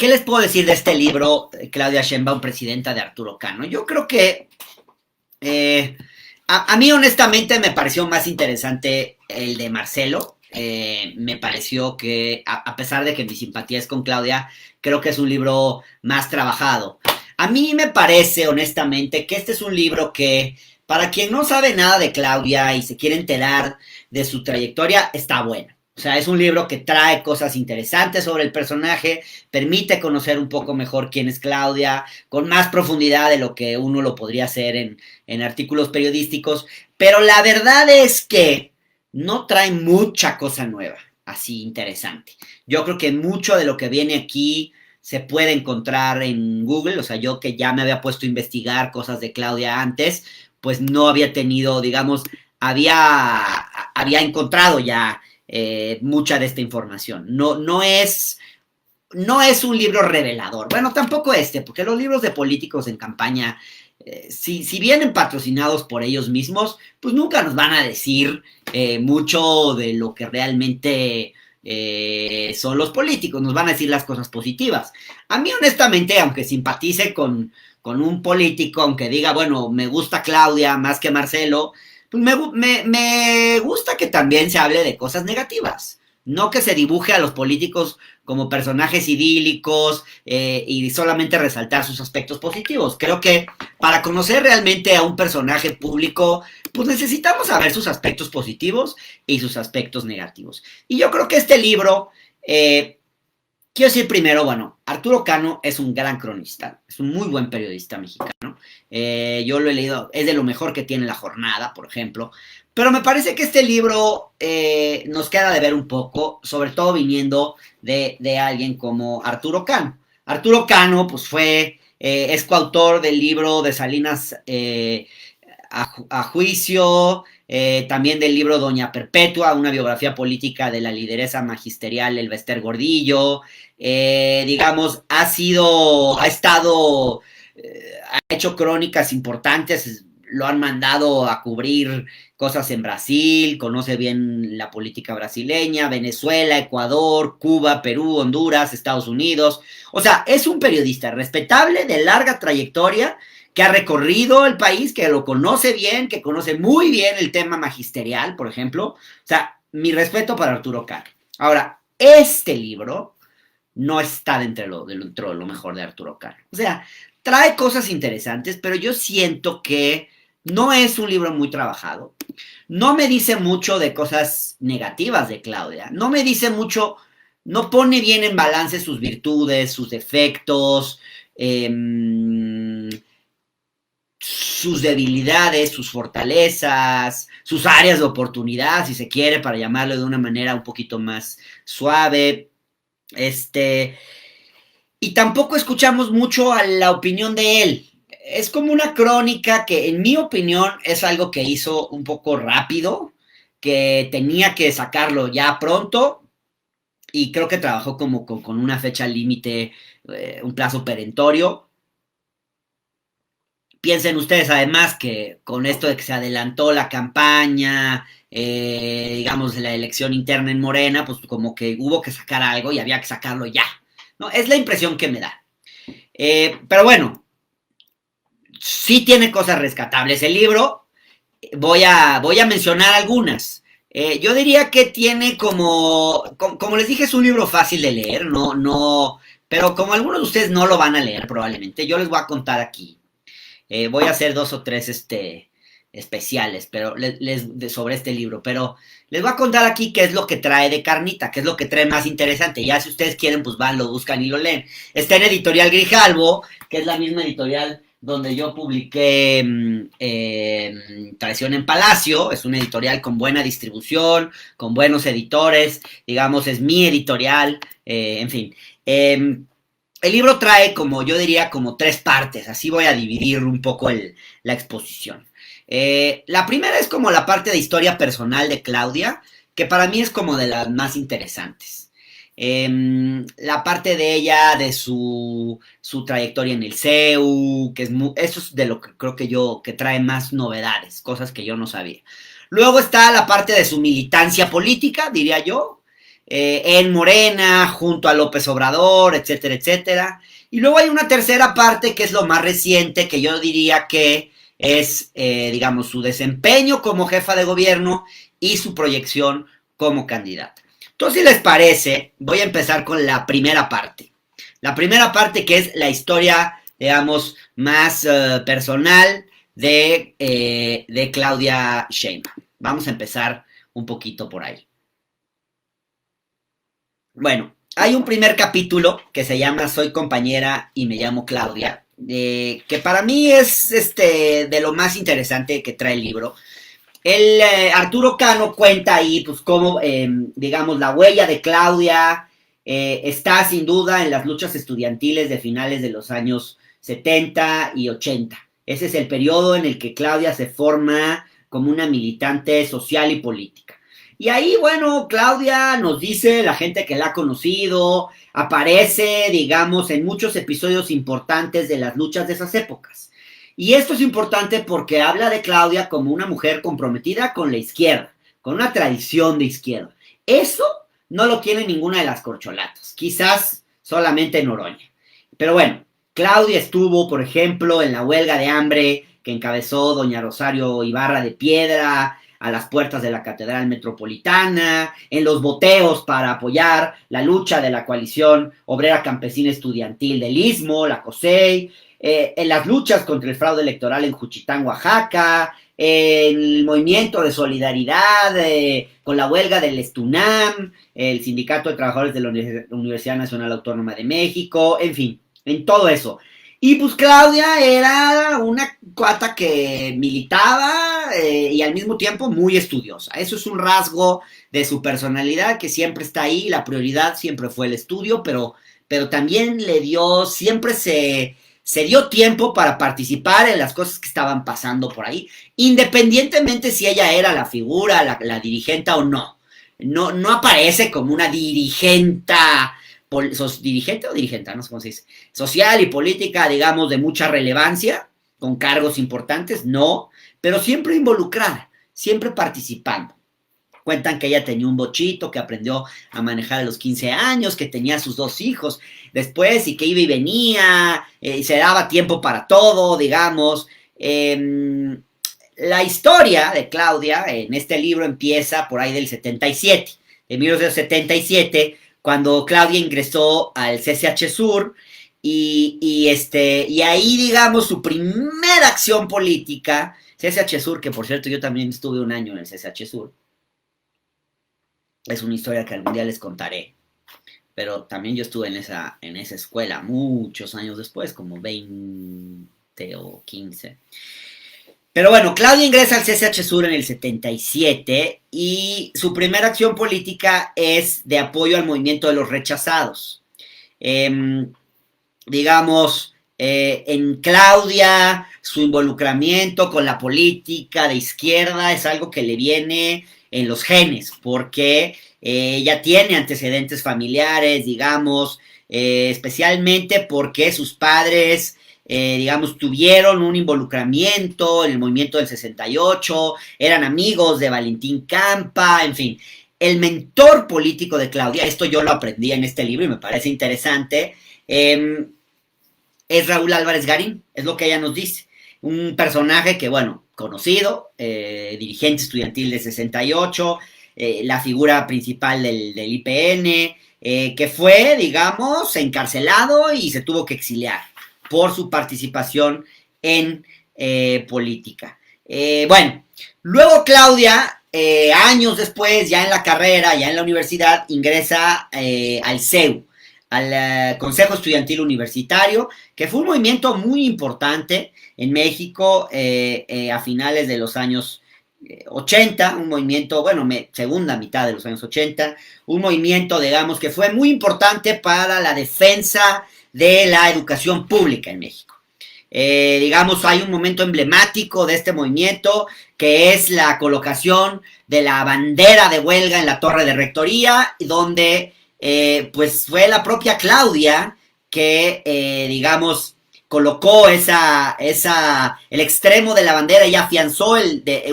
¿qué les puedo decir de este libro, Claudia Sheinbaum, presidenta de Arturo Cano? Yo creo que a mí honestamente me pareció más interesante el de Marcelo. Me pareció que, a pesar de que mi simpatía es con Claudia, creo que es un libro más trabajado. A mí me parece, honestamente, que este es un libro que, para quien no sabe nada de Claudia y se quiere enterar de su trayectoria, está bueno. O sea, es un libro que trae cosas interesantes sobre el personaje, permite conocer un poco mejor quién es Claudia, con más profundidad de lo que uno lo podría hacer en artículos periodísticos, pero la verdad es que no trae mucha cosa nueva, así interesante. Yo creo que mucho de lo que viene aquí se puede encontrar en Google, o sea, yo que ya me había puesto a investigar cosas de Claudia antes, pues no había tenido, digamos, había encontrado ya mucha de esta información. No es un libro revelador. Bueno, tampoco este, porque los libros de políticos en campaña, si vienen patrocinados por ellos mismos, pues nunca nos van a decir mucho de lo que realmente son los políticos, nos van a decir las cosas positivas. A mí, honestamente, aunque simpatice con un político, aunque diga, bueno, me gusta Claudia más que Marcelo, pues me gusta que también se hable de cosas negativas. No que se dibuje a los políticos como personajes idílicos y solamente resaltar sus aspectos positivos. Creo que para conocer realmente a un personaje público, pues necesitamos saber sus aspectos positivos y sus aspectos negativos. Y yo creo que este libro, quiero decir primero, bueno, Arturo Cano es un gran cronista, es un muy buen periodista mexicano. Yo lo he leído, es de lo mejor que tiene La Jornada, por ejemplo. Pero me parece que este libro nos queda de ver un poco, sobre todo viniendo de alguien como Arturo Cano. Arturo Cano, pues es coautor del libro de Salinas a juicio, también del libro Doña Perpetua, una biografía política de la lideresa magisterial Elbester Gordillo, digamos, ha hecho crónicas importantes, lo han mandado a cubrir cosas en Brasil, conoce bien la política brasileña, Venezuela, Ecuador, Cuba, Perú, Honduras, Estados Unidos. O sea, es un periodista respetable, de larga trayectoria, que ha recorrido el país, que lo conoce bien, que conoce muy bien el tema magisterial, por ejemplo. O sea, mi respeto para Arturo Cano. Ahora, este libro no está dentro de lo mejor de Arturo Cano. O sea, trae cosas interesantes, pero yo siento que no es un libro muy trabajado. No me dice mucho de cosas negativas de Claudia. No me dice mucho, no pone bien en balance sus virtudes, sus defectos, sus debilidades, sus fortalezas, sus áreas de oportunidad, si se quiere, para llamarlo de una manera un poquito más suave. Y tampoco escuchamos mucho a la opinión de él. Es como una crónica que, en mi opinión, es algo que hizo un poco rápido, que tenía que sacarlo ya pronto, y creo que trabajó como con una fecha límite, un plazo perentorio. Piensen ustedes además que con esto de que se adelantó la campaña, digamos, la elección interna en Morena, pues como que hubo que sacar algo y había que sacarlo ya. ¿No? Es la impresión que me da. Pero bueno, sí tiene cosas rescatables el libro. Voy a mencionar algunas. Yo diría que tiene como les dije, es un libro fácil de leer, pero como algunos de ustedes no lo van a leer probablemente, yo les voy a contar aquí. Voy a hacer 2 o 3 especiales pero sobre este libro, pero les voy a contar aquí qué es lo que trae de carnita, qué es lo que trae más interesante. Ya si ustedes quieren, pues van, lo buscan y lo leen. Está en Editorial Grijalbo, que es la misma editorial donde yo publiqué Traición en Palacio. Es una editorial con buena distribución, con buenos editores, digamos, es mi editorial, en fin. El libro trae, como yo diría, como 3 partes. Así voy a dividir un poco la exposición. La primera es como la parte de historia personal de Claudia, que para mí es como de las más interesantes. La parte de ella, de su trayectoria en el CEU, eso es de lo que creo que trae más novedades, cosas que yo no sabía. Luego está la parte de su militancia política, diría yo. en Morena, junto a López Obrador, etcétera, etcétera. Y luego hay una tercera parte que es lo más reciente, que yo diría que es, digamos, su desempeño como jefa de gobierno y su proyección como candidata. Entonces, si les parece, voy a empezar con la primera parte. La primera parte que es la historia, digamos, más personal de Claudia Sheinbaum. Vamos a empezar un poquito por ahí. Bueno, hay un primer capítulo que se llama Soy compañera y me llamo Claudia, que para mí es de lo más interesante que trae el libro. Arturo Cano cuenta ahí, pues, cómo, digamos, la huella de Claudia está sin duda en las luchas estudiantiles de finales de los años 70 y 80. Ese es el periodo en el que Claudia se forma como una militante social y política. Y ahí, bueno, Claudia nos dice, la gente que la ha conocido, aparece, digamos, en muchos episodios importantes de las luchas de esas épocas. Y esto es importante porque habla de Claudia como una mujer comprometida con la izquierda, con una tradición de izquierda. Eso no lo tiene ninguna de las corcholatas, quizás solamente Noroña. Pero bueno, Claudia estuvo, por ejemplo, en la huelga de hambre que encabezó doña Rosario Ibarra de Piedra, a las puertas de la Catedral Metropolitana, en los boteos para apoyar la lucha de la coalición obrera campesina estudiantil del Istmo, la COSEI, en las luchas contra el fraude electoral en Juchitán, Oaxaca, el movimiento de solidaridad con la huelga del Estunam, el Sindicato de Trabajadores de la Universidad Nacional Autónoma de México, en fin, en todo eso. Y pues Claudia era una cuata que militaba y al mismo tiempo muy estudiosa. Eso es un rasgo de su personalidad que siempre está ahí. La prioridad siempre fue el estudio, pero también siempre se dio tiempo para participar en las cosas que estaban pasando por ahí, independientemente si ella era la figura, la dirigenta o no. No aparece como una dirigenta dirigente o dirigenta, no sé cómo se dice, social y política, digamos, de mucha relevancia, con cargos importantes, no, pero siempre involucrada, siempre participando. Cuentan que ella tenía un bochito, que aprendió a manejar a los 15 años, que tenía sus 2 hijos después y que iba y venía, y se daba tiempo para todo, digamos. La historia de Claudia en este libro empieza por ahí del 77, de 1977, cuando Claudia ingresó al CCH Sur y ahí, digamos, su primera acción política, CCH Sur, que por cierto yo también estuve un año en el CCH Sur, es una historia que algún día les contaré, pero también yo estuve en esa escuela muchos años después, como 20 o 15. Pero bueno, Claudia ingresa al CCH Sur en el 77 y su primera acción política es de apoyo al movimiento de los rechazados. Digamos, en Claudia, su involucramiento con la política de izquierda es algo que le viene en los genes, porque ella tiene antecedentes familiares, digamos, especialmente porque sus padres digamos, tuvieron un involucramiento en el movimiento del 68, eran amigos de Valentín Campa, en fin. El mentor político de Claudia, esto yo lo aprendí en este libro y me parece interesante, es Raúl Álvarez Garín, es lo que ella nos dice. Un personaje que, bueno, conocido, dirigente estudiantil de 68, la figura principal del IPN, que fue, digamos, encarcelado y se tuvo que exiliar por su participación en política. Bueno, luego Claudia, años después, ya en la carrera, ya en la universidad, ingresa al CEU, al Consejo Estudiantil Universitario, que fue un movimiento muy importante en México a finales de los años 80, un movimiento, bueno, segunda mitad de los años 80, un movimiento, digamos, que fue muy importante para la defensa de la educación pública en México. Digamos, hay un momento emblemático de este movimiento que es la colocación de la bandera de huelga en la torre de rectoría, donde pues fue la propia Claudia que, digamos, colocó el extremo de la bandera y afianzó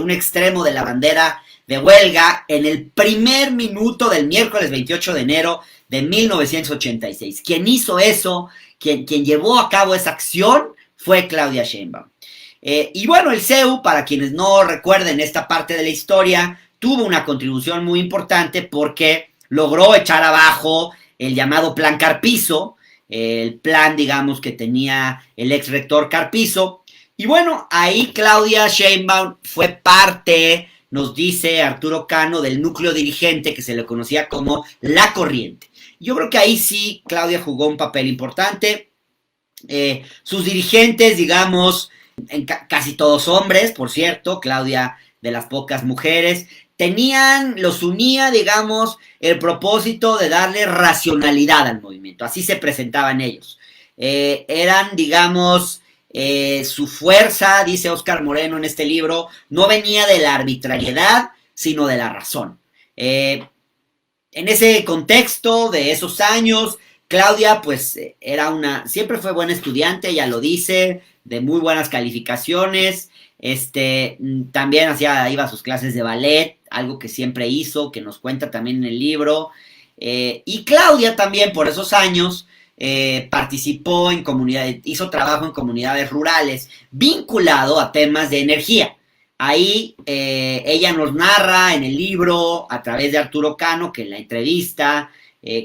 un extremo de la bandera de huelga en el primer minuto del miércoles 28 de enero de 1986. Quien hizo eso, quien llevó a cabo esa acción, fue Claudia Sheinbaum. Y bueno, el CEU, para quienes no recuerden esta parte de la historia, tuvo una contribución muy importante porque logró echar abajo el llamado Plan Carpizo, el plan, digamos, que tenía el ex rector Carpizo. Y bueno, ahí Claudia Sheinbaum fue parte, nos dice Arturo Cano, del núcleo dirigente que se le conocía como La Corriente. Yo creo que ahí sí Claudia jugó un papel importante. Sus dirigentes, digamos, casi todos hombres, por cierto, Claudia de las pocas mujeres, los unía, digamos, el propósito de darle racionalidad al movimiento, así se presentaban ellos. Eran, digamos, su fuerza, dice Óscar Moreno en este libro, no venía de la arbitrariedad, sino de la razón. En ese contexto de esos años, Claudia, pues, siempre fue buena estudiante, ella lo dice, de muy buenas calificaciones, también iba a sus clases de ballet, algo que siempre hizo, que nos cuenta también en el libro, y Claudia también por esos años participó en comunidades, hizo trabajo en comunidades rurales, vinculado a temas de energía. Ahí ella nos narra en el libro, a través de Arturo Cano, que en la entrevista,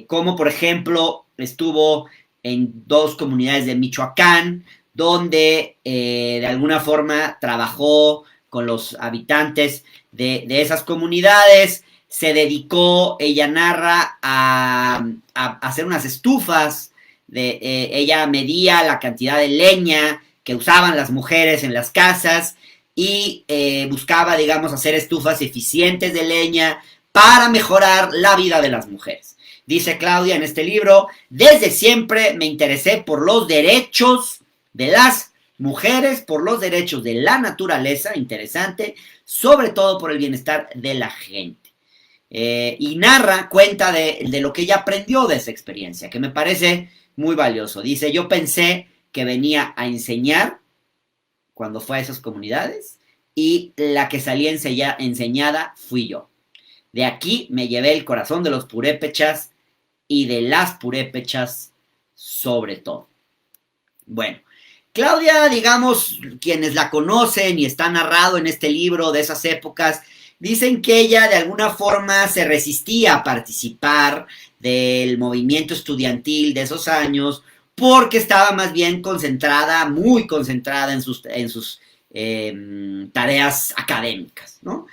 cómo por ejemplo estuvo en 2 comunidades de Michoacán, donde de alguna forma trabajó con los habitantes de esas comunidades, se dedicó, ella narra, a hacer unas estufas, ella medía la cantidad de leña que usaban las mujeres en las casas y buscaba, digamos, hacer estufas eficientes de leña para mejorar la vida de las mujeres. Dice Claudia en este libro, desde siempre me interesé por los derechos de las mujeres, por los derechos de la naturaleza, interesante, sobre todo por el bienestar de la gente. Y cuenta de lo que ella aprendió de esa experiencia, que me parece muy valioso. Dice, yo pensé que venía a enseñar cuando fue a esas comunidades y la que salía enseñada fui yo. De aquí me llevé el corazón de los purépechas y de las purépechas sobre todo. Bueno, Claudia, digamos, quienes la conocen y está narrado en este libro de esas épocas, dicen que ella de alguna forma se resistía a participar del movimiento estudiantil de esos años porque estaba más bien concentrada, muy concentrada en sus tareas académicas, ¿no?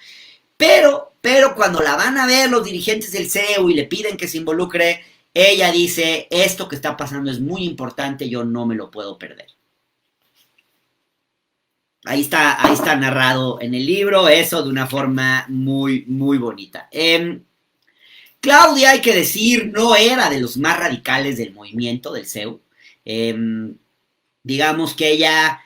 Pero cuando la van a ver los dirigentes del CEU y le piden que se involucre, ella dice, esto que está pasando es muy importante, yo no me lo puedo perder. Ahí está narrado en el libro eso de una forma muy, muy bonita. Claudia, hay que decir, no era de los más radicales del movimiento del CEU. Digamos que ella,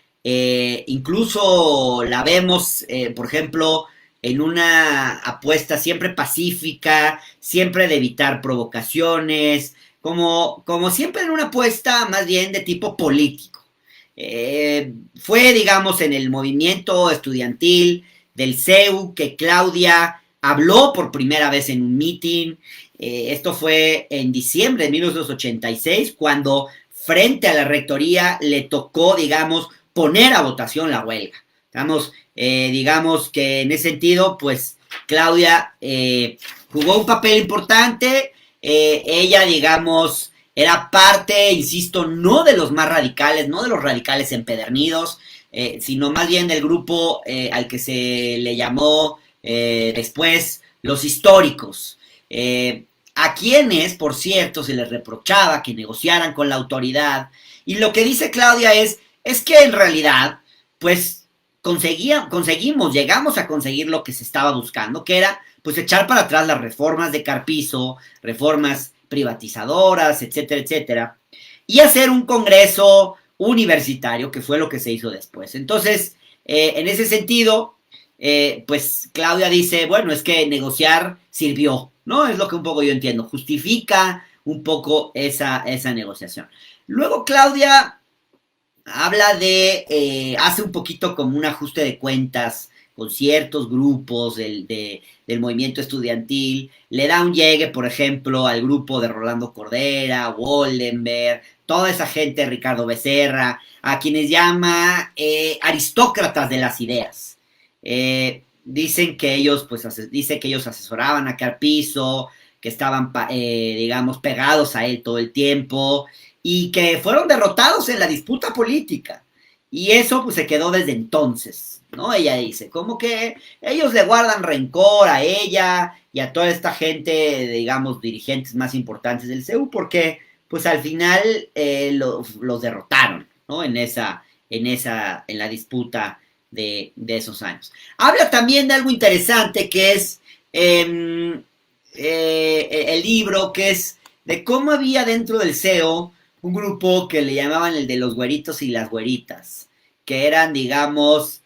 incluso la vemos, por ejemplo, en una apuesta siempre pacífica, siempre de evitar provocaciones, como siempre en una apuesta más bien de tipo político. Fue, digamos, en el movimiento estudiantil del CEU que Claudia habló por primera vez en un meeting. Esto fue en diciembre de 1986, cuando frente a la rectoría le tocó, digamos, poner a votación la huelga. Digamos que en ese sentido, pues Claudia jugó un papel importante. Ella, digamos, era parte, insisto, no de los más radicales, no de los radicales empedernidos, sino más bien del grupo al que se le llamó después los históricos. A quienes, por cierto, se les reprochaba que negociaran con la autoridad. Y lo que dice Claudia es que en realidad, pues, llegamos a conseguir lo que se estaba buscando, que era, pues, echar para atrás las reformas de Carpizo, reformas privatizadoras, etcétera, etcétera, y hacer un congreso universitario, que fue lo que se hizo después. Entonces, en ese sentido, pues Claudia dice, bueno, es que negociar sirvió, ¿no? Es lo que un poco yo entiendo, justifica un poco esa negociación. Luego Claudia habla hace un poquito como un ajuste de cuentas con ciertos grupos del movimiento estudiantil, le da un llegue, por ejemplo, al grupo de Rolando Cordera, Woldenberg, toda esa gente, Ricardo Becerra, a quienes llama aristócratas de las ideas. Dicen que ellos, dice que ellos asesoraban a Carpizo, que estaban, digamos, pegados a él todo el tiempo, y que fueron derrotados en la disputa política. Y eso pues se quedó desde entonces, ¿no? Ella dice, como que ellos le guardan rencor a ella y a toda esta gente, digamos, dirigentes más importantes del CEU, porque pues al final los derrotaron, ¿no? En la disputa de esos años. Habla también de algo interesante que es el libro, que es de cómo había dentro del CEO un grupo que le llamaban el de los güeritos y las güeritas, que eran, digamos,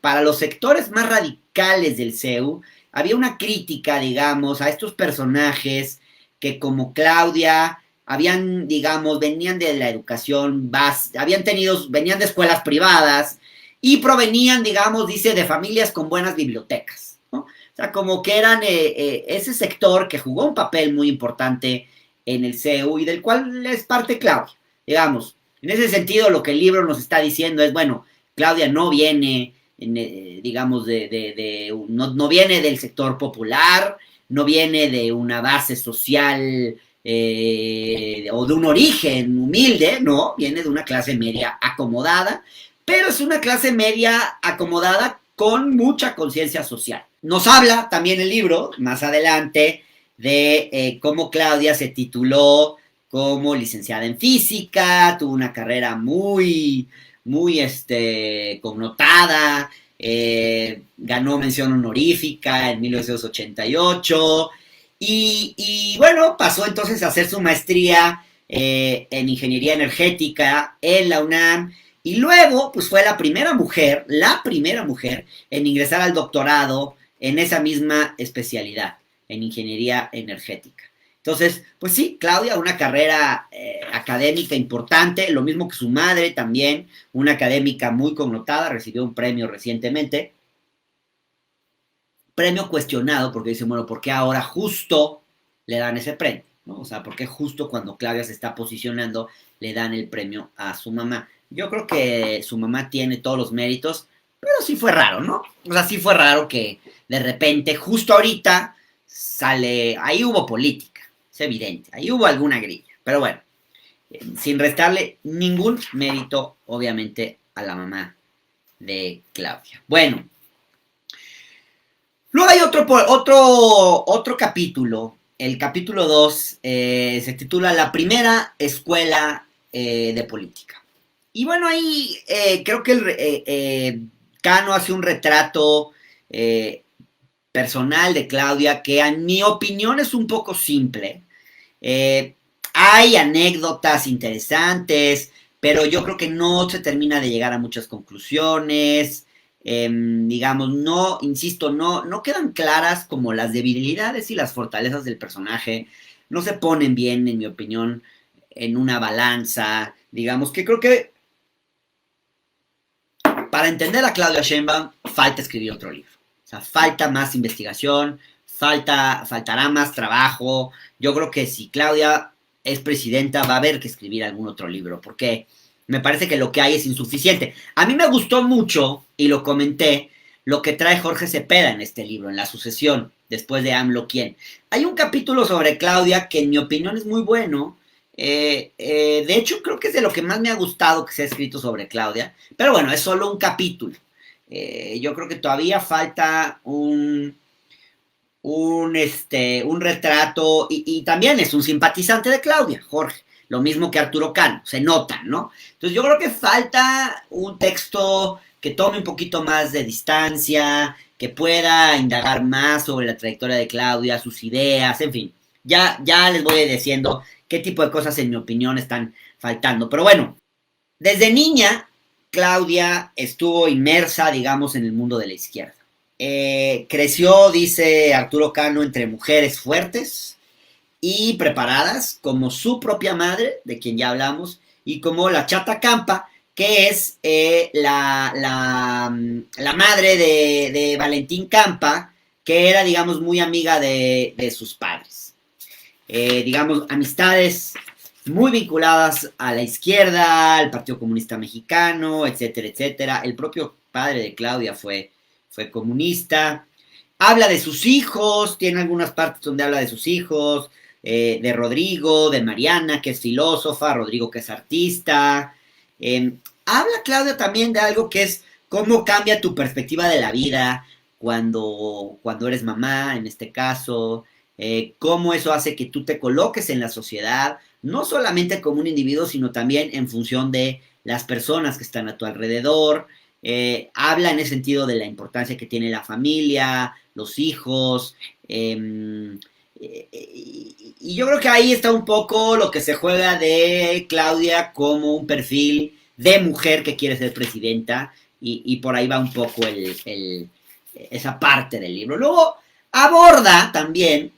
para los sectores más radicales del CEU, había una crítica, digamos, a estos personajes que como Claudia habían, digamos, venían de la educación básica, venían de escuelas privadas y provenían, digamos, dice, de familias con buenas bibliotecas, ¿no? O sea, como que eran ese sector que jugó un papel muy importante en el CEU y del cual es parte Claudia. Digamos, en ese sentido lo que el libro nos está diciendo es, bueno, Claudia no viene, digamos, no viene del sector popular, no viene de una base social o de un origen humilde, no, viene de una clase media acomodada, pero es una clase media acomodada con mucha conciencia social. Nos habla también el libro, más adelante, de cómo Claudia se tituló como licenciada en física, tuvo una carrera muy connotada, ganó mención honorífica en 1988 y bueno, pasó entonces a hacer su maestría en ingeniería energética en la UNAM y luego pues fue la primera mujer en ingresar al doctorado en esa misma especialidad, en ingeniería energética. Entonces, pues sí, Claudia, una carrera académica importante, lo mismo que su madre también, una académica muy connotada, recibió un premio recientemente, premio cuestionado, porque dicen, bueno, ¿por qué ahora justo le dan ese premio? ¿No? O sea, ¿por qué justo cuando Claudia se está posicionando le dan el premio a su mamá? Yo creo que su mamá tiene todos los méritos, pero sí fue raro, ¿no? O sea, sí fue raro que de repente, justo ahorita, sale, ahí hubo política, es evidente, ahí hubo alguna grilla, pero bueno, sin restarle ningún mérito, obviamente, a la mamá de Claudia. Bueno, luego hay otro capítulo, el capítulo 2, se titula La primera escuela de política. Y bueno, ahí creo que Cano hace un retrato personal de Claudia que en mi opinión es un poco simple. Hay anécdotas interesantes, pero yo creo que no se termina de llegar a muchas conclusiones. Digamos, no, insisto, no quedan claras como las debilidades y las fortalezas del personaje. No se ponen bien, en mi opinión, en una balanza. Digamos que creo que para entender a Claudia Sheinbaum falta escribir otro libro. O sea, falta más investigación, faltará más trabajo. Yo creo que si Claudia es presidenta va a haber que escribir algún otro libro, porque me parece que lo que hay es insuficiente. A mí me gustó mucho, y lo comenté, lo que trae Jorge Cepeda en este libro, en La sucesión, después de AMLO quién. Hay un capítulo sobre Claudia que en mi opinión es muy bueno. De hecho, creo que es de lo que más me ha gustado que se ha escrito sobre Claudia. Pero bueno, es solo un capítulo. Yo creo que todavía falta un retrato, y también es un simpatizante de Claudia, Jorge, lo mismo que Arturo Cano, se nota, ¿no? Entonces yo creo que falta un texto que tome un poquito más de distancia, que pueda indagar más sobre la trayectoria de Claudia, sus ideas, en fin, ya les voy diciendo qué tipo de cosas en mi opinión están faltando, pero bueno, desde niña Claudia estuvo inmersa, digamos, en el mundo de la izquierda. Creció, dice Arturo Cano, entre mujeres fuertes y preparadas, como su propia madre, de quien ya hablamos, y como la Chata Campa, que es la madre de Valentín Campa, que era, digamos, muy amiga de sus padres. Digamos, amistades muy vinculadas a la izquierda, al Partido Comunista Mexicano, etcétera, etcétera. El propio padre de Claudia fue comunista. Habla de sus hijos, tiene algunas partes donde habla de sus hijos, de Rodrigo, de Mariana, que es filósofa, Rodrigo, que es artista. Habla Claudia también de algo que es cómo cambia tu perspectiva de la vida cuando eres mamá, en este caso, cómo eso hace que tú te coloques en la sociedad, no solamente como un individuo, sino también en función de las personas que están a tu alrededor. Habla en ese sentido de la importancia que tiene la familia, los hijos, y yo creo que ahí está un poco lo que se juega de Claudia como un perfil de mujer que quiere ser presidenta, y por ahí va un poco esa parte del libro. Luego aborda también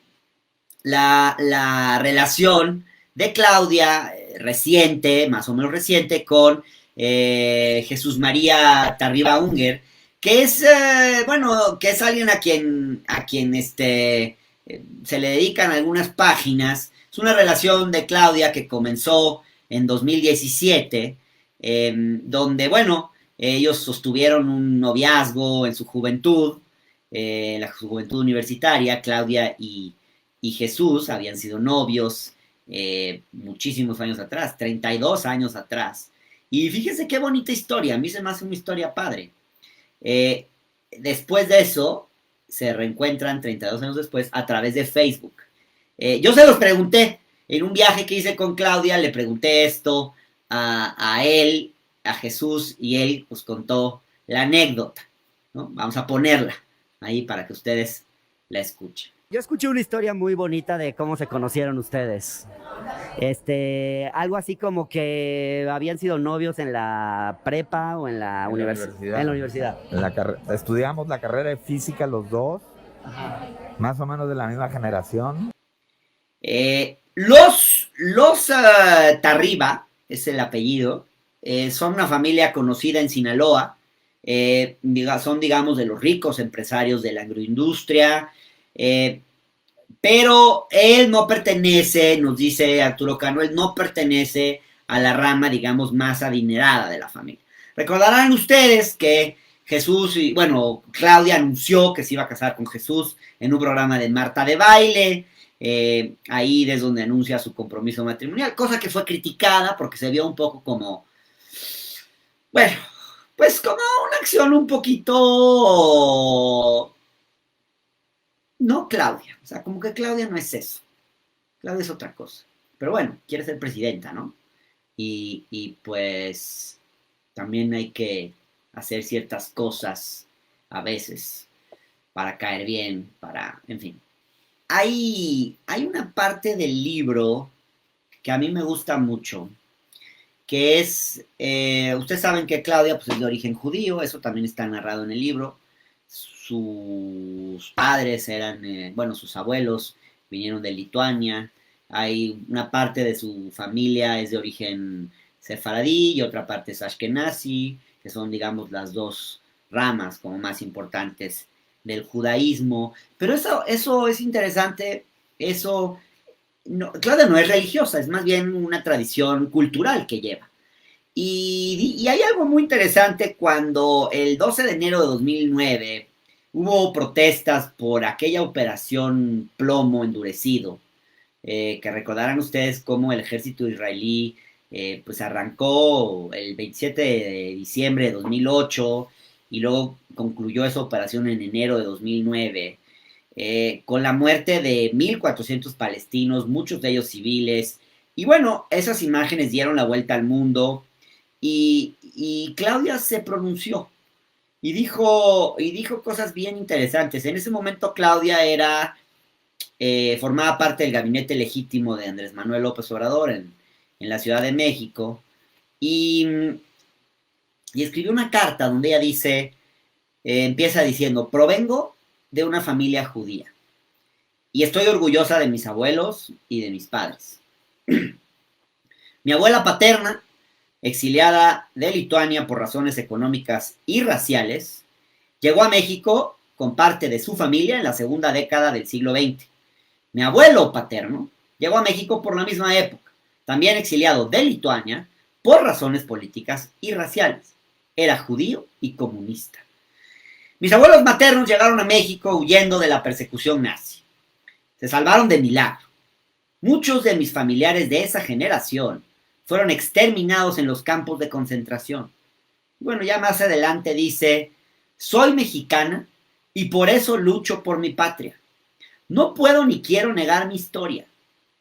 la relación de Claudia, reciente, más o menos reciente, con Jesús María Tarriba Unger, que es, bueno, que es alguien a quien se le dedican algunas páginas. Es una relación de Claudia que comenzó en 2017, donde, bueno, ellos sostuvieron un noviazgo en su juventud, la juventud universitaria. Claudia y Jesús habían sido novios muchísimos años atrás, 32 años atrás. Y fíjense qué bonita historia, a mí se me hace una historia padre. Eh, Después de eso, se reencuentran 32 años después a través de Facebook. Yo se los pregunté, en un viaje que hice con Claudia, le pregunté esto a él, a Jesús, y él pues contó la anécdota, ¿no? Vamos a ponerla ahí para que ustedes la escuchen. Yo escuché una historia muy bonita de cómo se conocieron ustedes. Algo así como que habían sido novios en la prepa o en la universidad. En la universidad. Estudiamos la carrera de física los dos, más o menos de la misma generación. Los Tarriba, es el apellido, son una familia conocida en Sinaloa, son, digamos, de los ricos empresarios de la agroindustria, pero él no pertenece, nos dice Arturo Cano, él no pertenece a la rama, digamos, más adinerada de la familia. Recordarán ustedes que Jesús, bueno, Claudia anunció que se iba a casar con Jesús en un programa de Marta de Baile. Ahí es donde anuncia su compromiso matrimonial, cosa que fue criticada porque se vio un poco como, bueno, pues como una acción un poquito, no Claudia, o sea, como que Claudia no es eso, Claudia es otra cosa, pero bueno, quiere ser presidenta, ¿no? Y pues también hay que hacer ciertas cosas a veces para caer bien, en fin. Hay una parte del libro que a mí me gusta mucho, que es, ustedes saben que Claudia pues, es de origen judío, eso también está narrado en el libro. Sus padres eran, bueno, sus abuelos vinieron de Lituania. Hay una parte de su familia es de origen sefaradí y otra parte es ashkenazi, que son, digamos, las dos ramas como más importantes del judaísmo. Pero eso es interesante, eso, no, Claudia no es religiosa, es más bien una tradición cultural que lleva. Y hay algo muy interesante cuando el 12 de enero de 2009 hubo protestas por aquella operación Plomo Endurecido, que recordarán ustedes cómo el ejército israelí pues arrancó el 27 de diciembre de 2008 y luego concluyó esa operación en enero de 2009, con la muerte de 1.400 palestinos, muchos de ellos civiles. Y bueno, esas imágenes dieron la vuelta al mundo y Claudia se pronunció y dijo cosas bien interesantes. En ese momento Claudia formaba parte del gabinete legítimo de Andrés Manuel López Obrador en la Ciudad de México, y escribió una carta donde ella dice, empieza diciendo: provengo de una familia judía y estoy orgullosa de mis abuelos y de mis padres. Mi abuela paterna exiliada de Lituania por razones económicas y raciales, llegó a México con parte de su familia en la segunda década del siglo XX. Mi abuelo paterno llegó a México por la misma época, también exiliado de Lituania por razones políticas y raciales. Era judío y comunista. Mis abuelos maternos llegaron a México huyendo de la persecución nazi. Se salvaron de milagro. Muchos de mis familiares de esa generación fueron exterminados en los campos de concentración. Bueno, ya más adelante dice, soy mexicana y por eso lucho por mi patria. No puedo ni quiero negar mi historia.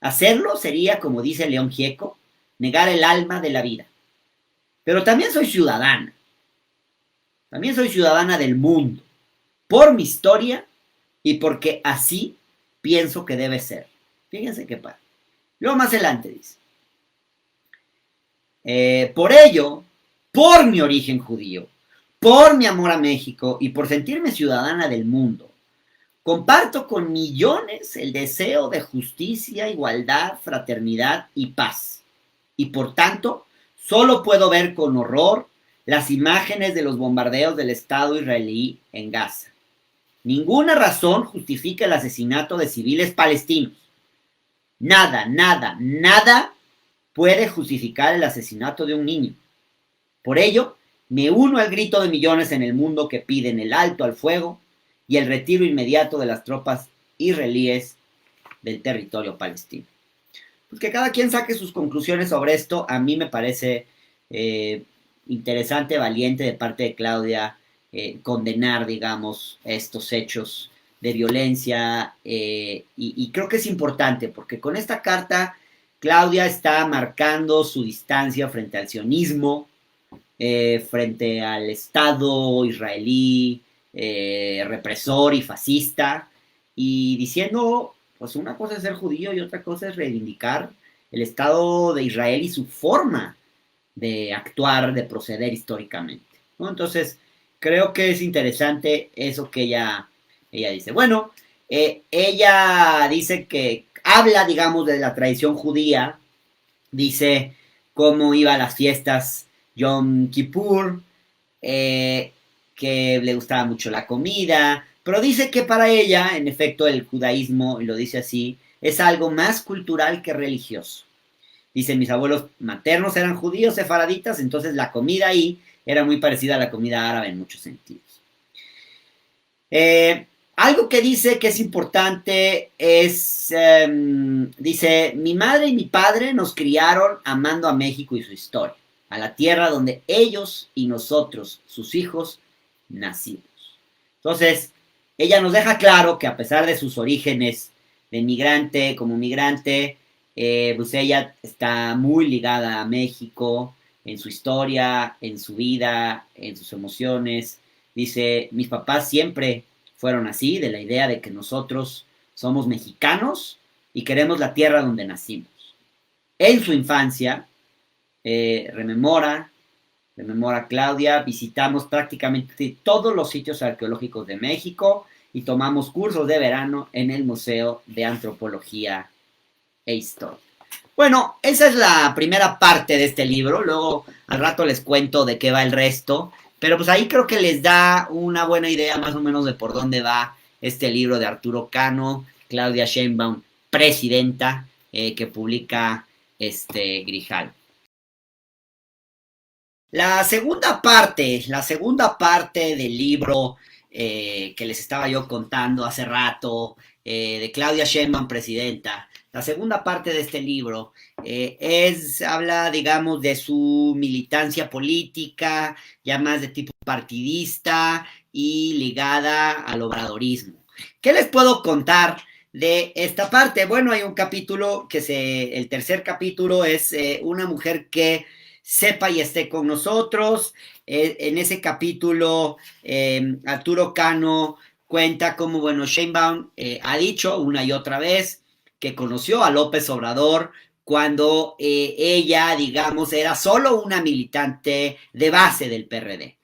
Hacerlo sería, como dice León Gieco, negar el alma de la vida. Pero también soy ciudadana. También soy ciudadana del mundo. Por mi historia y porque así pienso que debe ser. Fíjense qué padre. Luego más adelante dice. Por ello, por mi origen judío, por mi amor a México y por sentirme ciudadana del mundo, comparto con millones el deseo de justicia, igualdad, fraternidad y paz. Y por tanto, solo puedo ver con horror las imágenes de los bombardeos del Estado israelí en Gaza. Ninguna razón justifica el asesinato de civiles palestinos. Nada, nada, nada puede justificar el asesinato de un niño. Por ello, me uno al grito de millones en el mundo que piden el alto al fuego y el retiro inmediato de las tropas israelíes del territorio palestino. Pues que cada quien saque sus conclusiones sobre esto. A mí me parece interesante, valiente de parte de Claudia condenar, digamos, estos hechos de violencia y creo que es importante porque con esta carta Claudia está marcando su distancia frente al sionismo, frente al Estado israelí represor y fascista y diciendo, pues una cosa es ser judío y otra cosa es reivindicar el Estado de Israel y su forma de actuar, de proceder históricamente, ¿no? Entonces, creo que es interesante eso que ella dice. Bueno, ella dice que habla, digamos, de la tradición judía, dice cómo iba a las fiestas Yom Kippur, que le gustaba mucho la comida, pero dice que para ella, en efecto, el judaísmo, y lo dice así, es algo más cultural que religioso. Dice, mis abuelos maternos eran judíos sefaraditas, entonces la comida ahí era muy parecida a la comida árabe en muchos sentidos. Algo que dice que es importante es, dice, mi madre y mi padre nos criaron amando a México y su historia, a la tierra donde ellos y nosotros, sus hijos, nacimos. Entonces, ella nos deja claro que a pesar de sus orígenes de migrante, como migrante, pues ella está muy ligada a México, en su historia, en su vida, en sus emociones. Dice, mis papás siempre fueron así, de la idea de que nosotros somos mexicanos y queremos la tierra donde nacimos. En su infancia, rememora Claudia, visitamos prácticamente todos los sitios arqueológicos de México y tomamos cursos de verano en el Museo de Antropología e Historia. Bueno, esa es la primera parte de este libro, luego al rato les cuento de qué va el resto, pero pues ahí creo que les da una buena idea más o menos de por dónde va este libro de Arturo Cano, Claudia Sheinbaum, presidenta, que publica Grijalvo. La segunda parte del libro que les estaba yo contando hace rato, de Claudia Sheinbaum, presidenta, la segunda parte de este libro habla, digamos, de su militancia política, ya más de tipo partidista y ligada al obradorismo. ¿Qué les puedo contar de esta parte? Bueno, hay un capítulo el tercer capítulo es una mujer que sepa y esté con nosotros. En ese capítulo, Arturo Cano cuenta cómo, bueno, Sheinbaum ha dicho una y otra vez que conoció a López Obrador cuando ella, digamos, era solo una militante de base del PRD.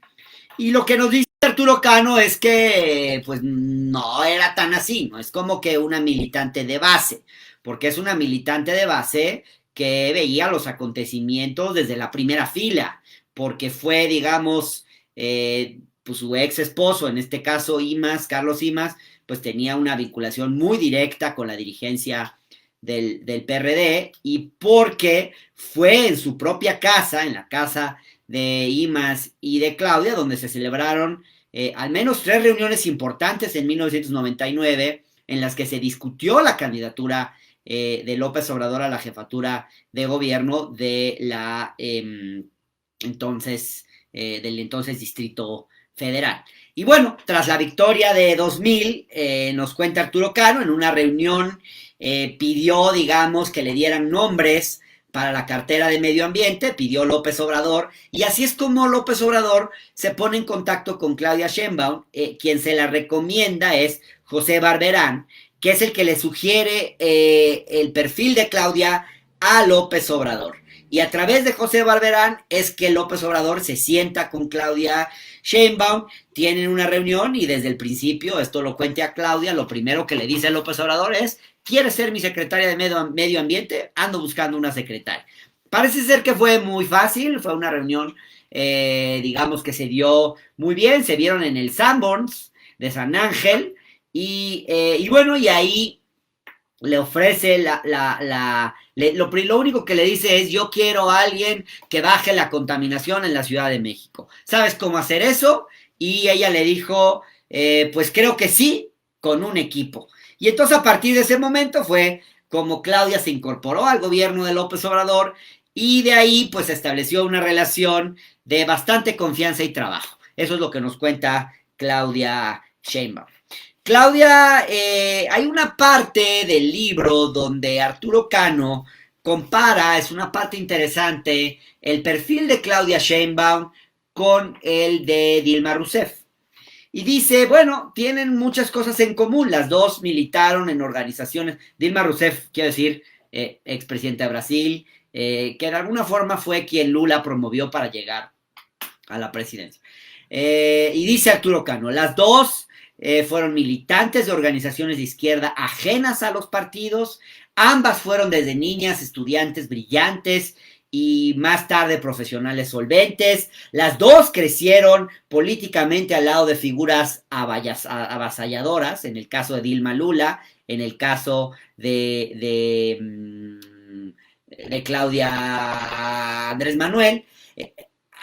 Y lo que nos dice Arturo Cano es que, pues, no era tan así, no es como que una militante de base, porque es una militante de base que veía los acontecimientos desde la primera fila, porque fue, digamos, pues su ex esposo, en este caso Carlos Imaz, pues tenía una vinculación muy directa con la dirigencia del PRD, y porque fue en su propia casa, en la casa de Imaz y de Claudia, donde se celebraron al menos 3 reuniones importantes en 1999, en las que se discutió la candidatura de López Obrador a la jefatura de gobierno de del entonces Distrito Federal. Y bueno, tras la victoria de 2000, nos cuenta Arturo Cano, en una reunión pidió, digamos, que le dieran nombres para la cartera de Medio Ambiente, pidió López Obrador, y así es como López Obrador se pone en contacto con Claudia Sheinbaum. Quien se la recomienda es José Barberán, que es el que le sugiere el perfil de Claudia a López Obrador. Y a través de José Barberán es que López Obrador se sienta con Claudia Sheinbaum, tienen una reunión y desde el principio, esto lo cuente a Claudia, lo primero que le dice a López Obrador es: ¿quieres ser mi secretaria de Medio Ambiente? Ando buscando una secretaria. Parece ser que fue muy fácil, fue una reunión, digamos, que se dio muy bien, se vieron en el Sanborns de San Ángel, y bueno, y ahí le ofrece lo único que le dice es: yo quiero a alguien que baje la contaminación en la Ciudad de México. ¿Sabes cómo hacer eso? Y ella le dijo, pues creo que sí, con un equipo. Y entonces a partir de ese momento fue como Claudia se incorporó al gobierno de López Obrador, y de ahí pues se estableció una relación de bastante confianza y trabajo. Eso es lo que nos cuenta Claudia Sheinbaum. Claudia, hay una parte del libro donde Arturo Cano compara, es una parte interesante, el perfil de Claudia Sheinbaum con el de Dilma Rousseff. Y dice, bueno, tienen muchas cosas en común, las dos militaron en organizaciones. Dilma Rousseff, quiero decir, expresidenta de Brasil, que de alguna forma fue quien Lula promovió para llegar a la presidencia. Y dice Arturo Cano, las dos fueron militantes de organizaciones de izquierda ajenas a los partidos. Ambas fueron desde niñas estudiantes brillantes y más tarde profesionales solventes. Las dos crecieron políticamente al lado de figuras avasalladoras, en el caso de Dilma Lula, en el caso de Claudia Andrés Manuel.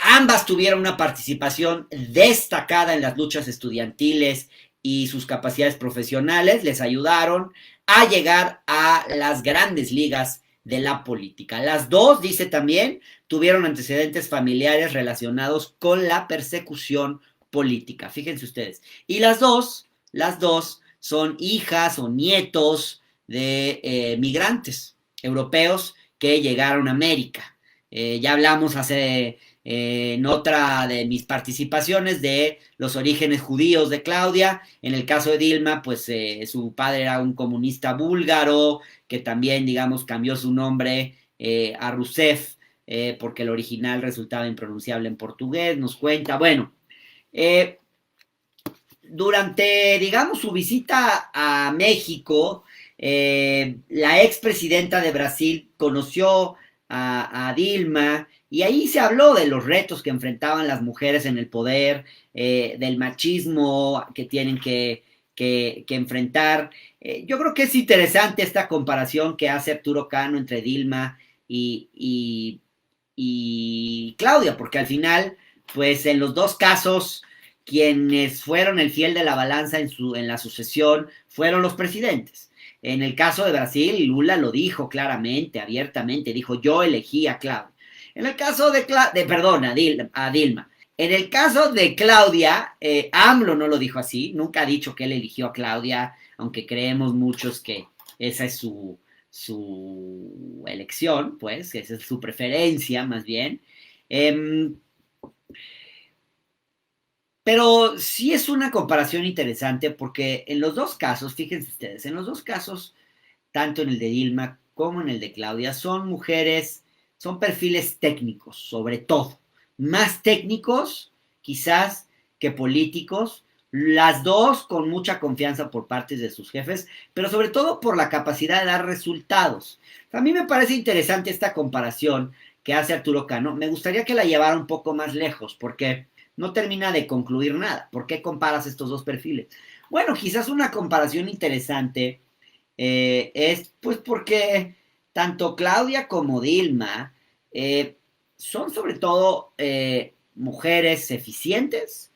Ambas tuvieron una participación destacada en las luchas estudiantiles, y sus capacidades profesionales les ayudaron a llegar a las grandes ligas de la política. Las dos, dice también, tuvieron antecedentes familiares relacionados con la persecución política. Fíjense ustedes. Y las dos son hijas o nietos de migrantes europeos que llegaron a América. Ya hablamos en otra de mis participaciones de los orígenes judíos de Claudia. En el caso de Dilma, pues su padre era un comunista búlgaro que también, digamos, cambió su nombre a Rousseff porque el original resultaba impronunciable en portugués, nos cuenta. Bueno, durante, digamos, su visita a México, la expresidenta de Brasil conoció a Dilma, y ahí se habló de los retos que enfrentaban las mujeres en el poder, del machismo que tienen que enfrentar. Yo creo que es interesante esta comparación que hace Arturo Cano entre Dilma y Claudia, porque al final, pues en los dos casos, quienes fueron el fiel de la balanza en la sucesión fueron los presidentes. En el caso de Brasil, Lula lo dijo claramente, abiertamente, dijo: yo elegí a Claudia. En el caso a Dilma. En el caso de Claudia, AMLO no lo dijo así, nunca ha dicho que él eligió a Claudia, aunque creemos muchos que esa es su elección, pues, esa es su preferencia más bien. Pero sí es una comparación interesante porque en los dos casos, fíjense ustedes, en los dos casos, tanto en el de Dilma como en el de Claudia, son mujeres, son perfiles técnicos, sobre todo, más técnicos quizás que políticos, Las dos con mucha confianza por parte de sus jefes, pero sobre todo por la capacidad de dar resultados. A mí me parece interesante esta comparación que hace Arturo Cano. Me gustaría que la llevara un poco más lejos, porque no termina de concluir nada. ¿Por qué comparas estos dos perfiles? Bueno, quizás una comparación interesante es pues porque tanto Claudia como Dilma son sobre todo mujeres eficientes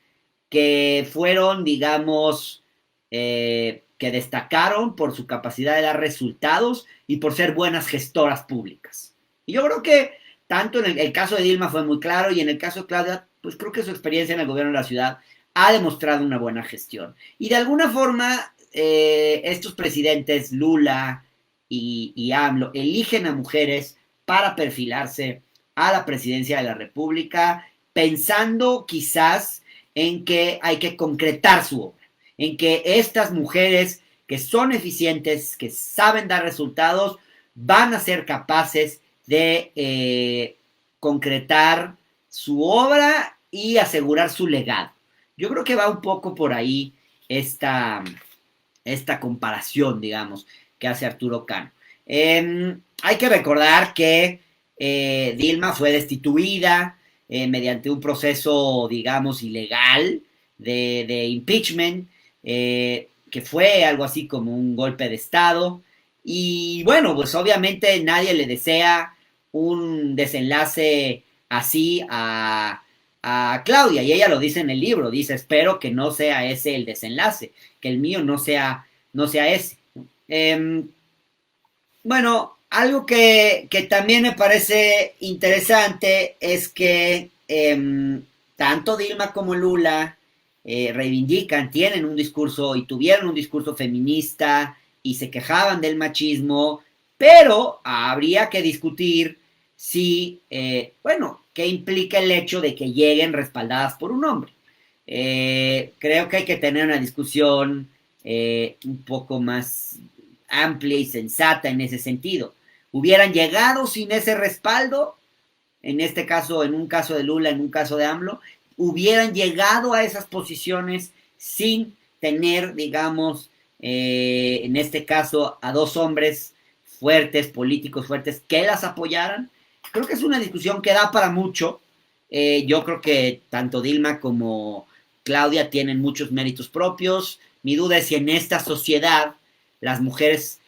que fueron, digamos, que destacaron por su capacidad de dar resultados y por ser buenas gestoras públicas. Y yo creo que tanto en el caso de Dilma fue muy claro y en el caso de Claudia, pues creo que su experiencia en el gobierno de la ciudad ha demostrado una buena gestión. Y de alguna forma, estos presidentes, Lula y AMLO, eligen a mujeres para perfilarse a la presidencia de la República, pensando quizás en que hay que concretar su obra, en que estas mujeres que son eficientes, que saben dar resultados, van a ser capaces de concretar su obra y asegurar su legado. Yo creo que va un poco por ahí esta comparación, digamos, que hace Arturo Cano. Hay que recordar que Dilma fue destituida mediante un proceso, digamos, ilegal de impeachment, que fue algo así como un golpe de Estado. Y bueno, pues obviamente nadie le desea un desenlace así a Claudia, y ella lo dice en el libro, dice, espero que no sea ese el desenlace, que el mío no sea ese. Bueno, algo que también me parece interesante es que tanto Dilma como Lula reivindican, tienen un discurso y tuvieron un discurso feminista y se quejaban del machismo, pero habría que discutir si, bueno, qué implica el hecho de que lleguen respaldadas por un hombre. Creo que hay que tener una discusión un poco más amplia y sensata en ese sentido. ¿Hubieran llegado sin ese respaldo? En este caso, en un caso de Lula, en un caso de AMLO, hubieran llegado a esas posiciones sin tener, digamos, en este caso, a dos hombres fuertes, políticos fuertes, que las apoyaran. Creo que es una discusión que da para mucho. Yo creo que tanto Dilma como Claudia tienen muchos méritos propios. Mi duda es si en esta sociedad las mujeres,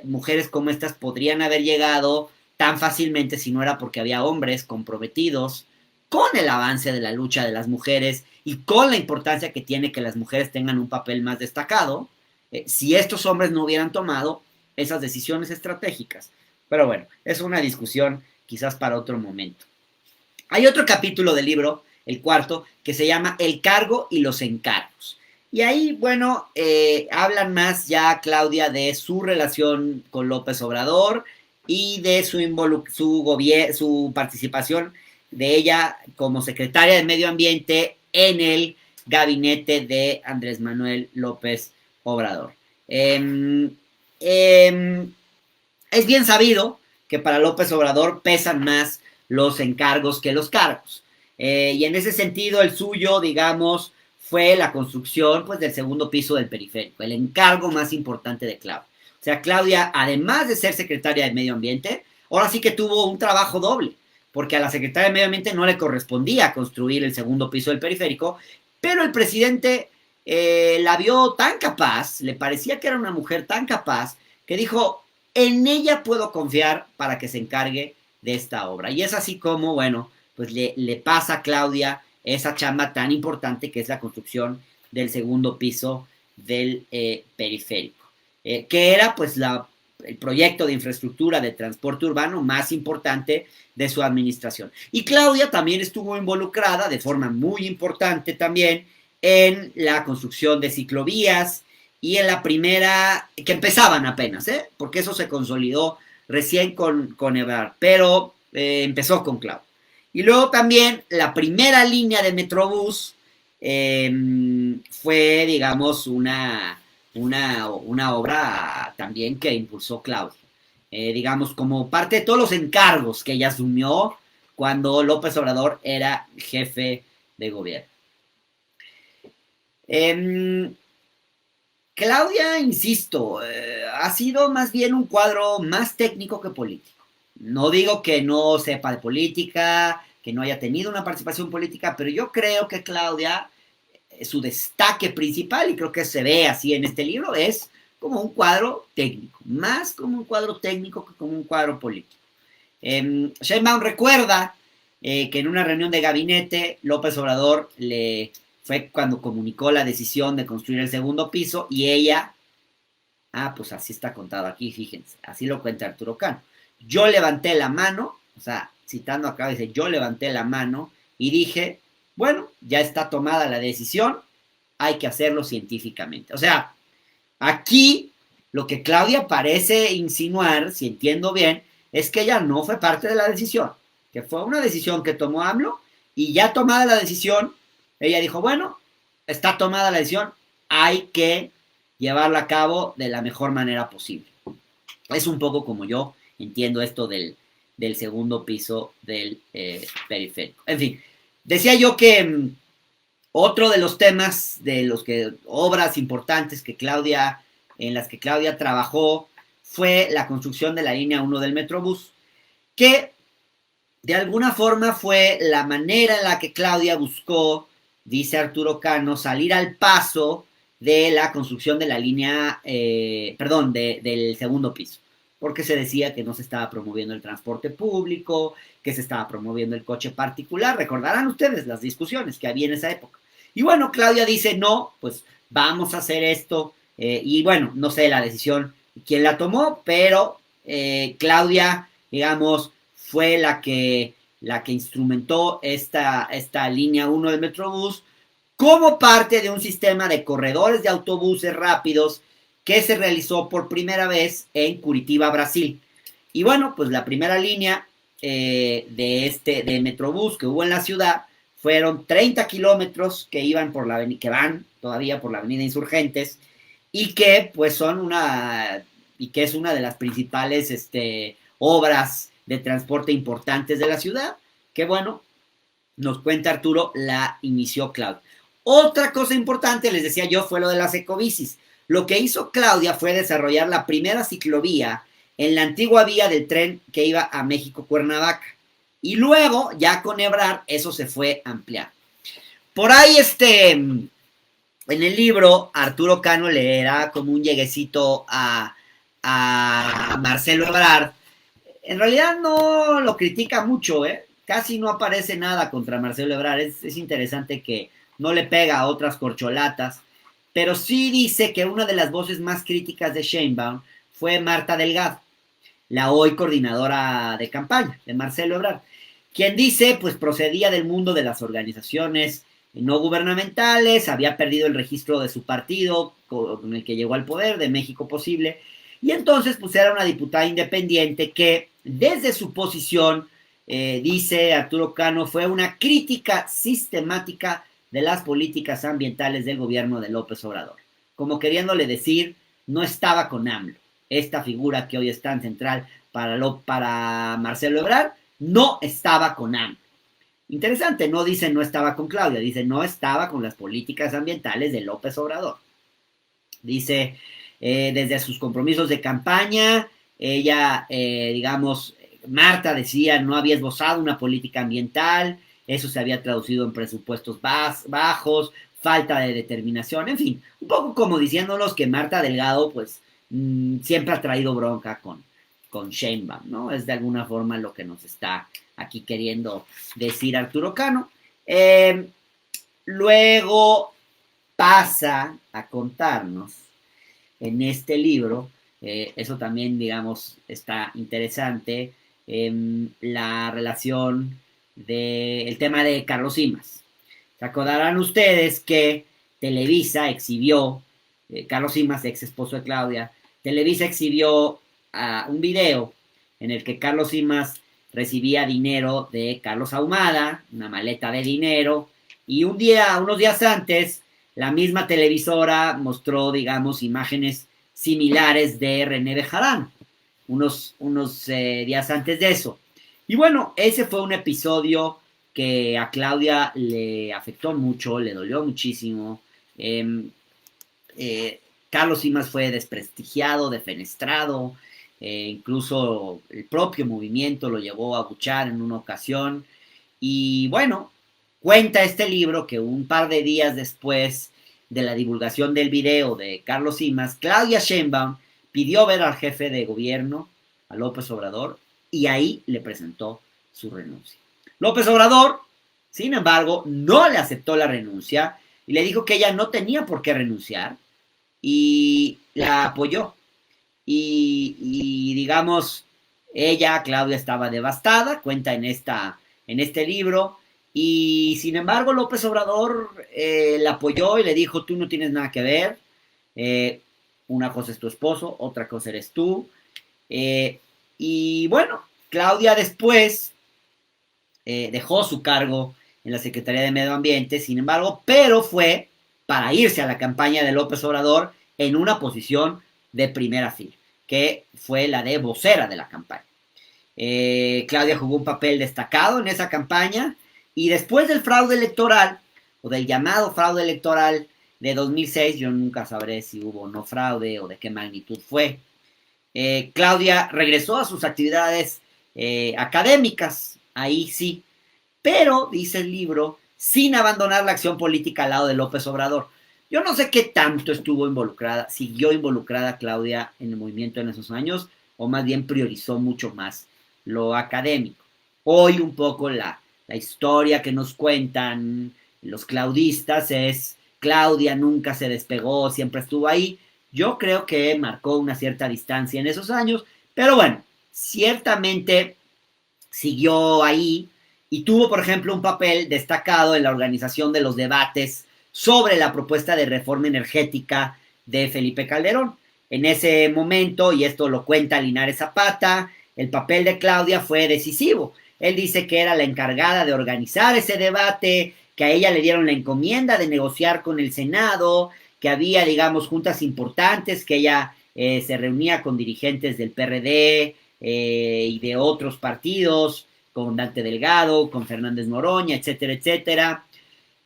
mujeres como estas podrían haber llegado tan fácilmente si no era porque había hombres comprometidos con el avance de la lucha de las mujeres y con la importancia que tiene que las mujeres tengan un papel más destacado, si estos hombres no hubieran tomado esas decisiones estratégicas. Pero bueno, es una discusión quizás para otro momento. Hay otro capítulo del libro, el cuarto, que se llama El cargo y los encargos. Y ahí, bueno, hablan más ya Claudia de su relación con López Obrador y de su participación de ella como secretaria de Medio Ambiente en el gabinete de Andrés Manuel López Obrador. Es bien sabido que para López Obrador pesan más los encargos que los cargos. Y en ese sentido, el suyo, digamos, fue la construcción pues, del segundo piso del periférico, el encargo más importante de Claudia. O sea, Claudia, además de ser secretaria de Medio Ambiente, ahora sí que tuvo un trabajo doble, porque a la secretaria de Medio Ambiente no le correspondía construir el segundo piso del periférico, pero el presidente la vio tan capaz, le parecía que era una mujer tan capaz, que dijo, en ella puedo confiar para que se encargue de esta obra. Y es así como, bueno, pues le pasa a Claudia esa chamba tan importante que es la construcción del segundo piso del periférico, que era pues el proyecto de infraestructura de transporte urbano más importante de su administración. Y Claudia también estuvo involucrada de forma muy importante también en la construcción de ciclovías y en la primera, que empezaban apenas, porque eso se consolidó recién con Ebrard, pero empezó con Claudia. Y luego también la primera línea de Metrobús fue, digamos, una obra también que impulsó Claudia. Digamos, como parte de todos los encargos que ella asumió cuando López Obrador era jefe de gobierno. Claudia, insisto, ha sido más bien un cuadro más técnico que político. No digo que no sepa de política, que no haya tenido una participación política, pero yo creo que Claudia, su destaque principal, y creo que se ve así en este libro, es como un cuadro técnico, más como un cuadro técnico que como un cuadro político. Sheinbaum recuerda que en una reunión de gabinete, López Obrador fue cuando comunicó la decisión de construir el segundo piso y ella, pues así está contado aquí, fíjense, así lo cuenta Arturo Cano. Yo levanté la mano, o sea, citando acá, dice, yo levanté la mano y dije, bueno, ya está tomada la decisión, hay que hacerlo científicamente. O sea, aquí lo que Claudia parece insinuar, si entiendo bien, es que ella no fue parte de la decisión, que fue una decisión que tomó AMLO y ya tomada la decisión, ella dijo, bueno, está tomada la decisión, hay que llevarla a cabo de la mejor manera posible. Es un poco como yo entiendo esto del segundo piso del periférico. En fin, decía yo que otro de los temas, de los que obras importantes que Claudia, en las que Claudia trabajó, fue la construcción de la línea 1 del Metrobús, que de alguna forma fue la manera en la que Claudia buscó, dice Arturo Cano, salir al paso de la construcción de la línea, del segundo piso, porque se decía que no se estaba promoviendo el transporte público, que se estaba promoviendo el coche particular. Recordarán ustedes las discusiones que había en esa época. Y bueno, Claudia dice, no, pues vamos a hacer esto. Y bueno, no sé la decisión quién la tomó, pero Claudia, digamos, fue la que instrumentó esta línea 1 del Metrobús como parte de un sistema de corredores de autobuses rápidos que se realizó por primera vez en Curitiba, Brasil. Y bueno, pues la primera línea de Metrobús que hubo en la ciudad fueron 30 kilómetros que iban por que van todavía por la avenida Insurgentes y que pues que es una de las principales obras de transporte importantes de la ciudad, que bueno, nos cuenta Arturo, la inició Claudia. Otra cosa importante, les decía yo, fue lo de las ecobicis. Lo que hizo Claudia fue desarrollar la primera ciclovía en la antigua vía del tren que iba a México-Cuernavaca. Y luego, ya con Ebrard, eso se fue ampliando. Por ahí, en el libro, Arturo Cano le era como un lleguecito a Marcelo Ebrard. En realidad no lo critica mucho, casi no aparece nada contra Marcelo Ebrard. Es interesante que no le pega a otras corcholatas, pero sí dice que una de las voces más críticas de Sheinbaum fue Marta Delgado, la hoy coordinadora de campaña de Marcelo Ebrard, quien dice, pues procedía del mundo de las organizaciones no gubernamentales, había perdido el registro de su partido con el que llegó al poder, de México Posible, y entonces pues era una diputada independiente que desde su posición, dice Arturo Cano, fue una crítica sistemática de las políticas ambientales del gobierno de López Obrador, como queriéndole decir, no estaba con AMLO, esta figura que hoy es tan central para Marcelo Ebrard, no estaba con AMLO. Interesante, no dice no estaba con Claudia, dice no estaba con las políticas ambientales de López Obrador. Dice, desde sus compromisos de campaña, ella, digamos, Marta decía no había esbozado una política ambiental, eso se había traducido en presupuestos bajos, falta de determinación, en fin, un poco como diciéndonos que Marta Delgado, pues, siempre ha traído bronca con Sheinbaum, ¿no? Es de alguna forma lo que nos está aquí queriendo decir Arturo Cano. Luego pasa a contarnos en este libro, eso también, digamos, está interesante, la relación del tema de Carlos Simas. Se acordarán ustedes que Televisa exhibió, Carlos Simas, ex esposo de Claudia, Televisa exhibió un video en el que Carlos Simas recibía dinero de Carlos Ahumada, una maleta de dinero, y unos días antes, la misma televisora mostró, digamos, imágenes similares de René Bejarano, unos días antes de eso. Y bueno, ese fue un episodio que a Claudia le afectó mucho, le dolió muchísimo, Carlos Simas fue desprestigiado, defenestrado, incluso el propio movimiento lo llevó a abuchar en una ocasión. Y bueno, cuenta este libro que un par de días después de la divulgación del video de Carlos Simas, Claudia Sheinbaum pidió ver al jefe de gobierno, a López Obrador, y ahí le presentó su renuncia. López Obrador, sin embargo, no le aceptó la renuncia y le dijo que ella no tenía por qué renunciar y la apoyó. Y digamos, ella, Claudia, estaba devastada, cuenta en este libro, y sin embargo López Obrador la apoyó y le dijo, tú no tienes nada que ver, una cosa es tu esposo, otra cosa eres tú. Y bueno, Claudia después dejó su cargo en la Secretaría de Medio Ambiente, sin embargo, pero fue para irse a la campaña de López Obrador en una posición de primera fila, que fue la de vocera de la campaña. Claudia jugó un papel destacado en esa campaña y después del fraude electoral, o del llamado fraude electoral de 2006, yo nunca sabré si hubo o no fraude o de qué magnitud fue, Claudia regresó a sus actividades académicas, ahí sí, pero, dice el libro, sin abandonar la acción política al lado de López Obrador. Yo no sé qué tanto siguió involucrada Claudia en el movimiento en esos años, o más bien priorizó mucho más lo académico. Hoy un poco la historia que nos cuentan los claudistas es Claudia nunca se despegó, siempre estuvo ahí. Yo creo que marcó una cierta distancia en esos años, pero bueno, ciertamente siguió ahí y tuvo, por ejemplo, un papel destacado en la organización de los debates sobre la propuesta de reforma energética de Felipe Calderón. En ese momento, y esto lo cuenta Linares Zapata, el papel de Claudia fue decisivo. Él dice que era la encargada de organizar ese debate, que a ella le dieron la encomienda de negociar con el Senado, que había, digamos, juntas importantes, que ella se reunía con dirigentes del PRD y de otros partidos, con Dante Delgado, con Fernández Noroña, etcétera, etcétera.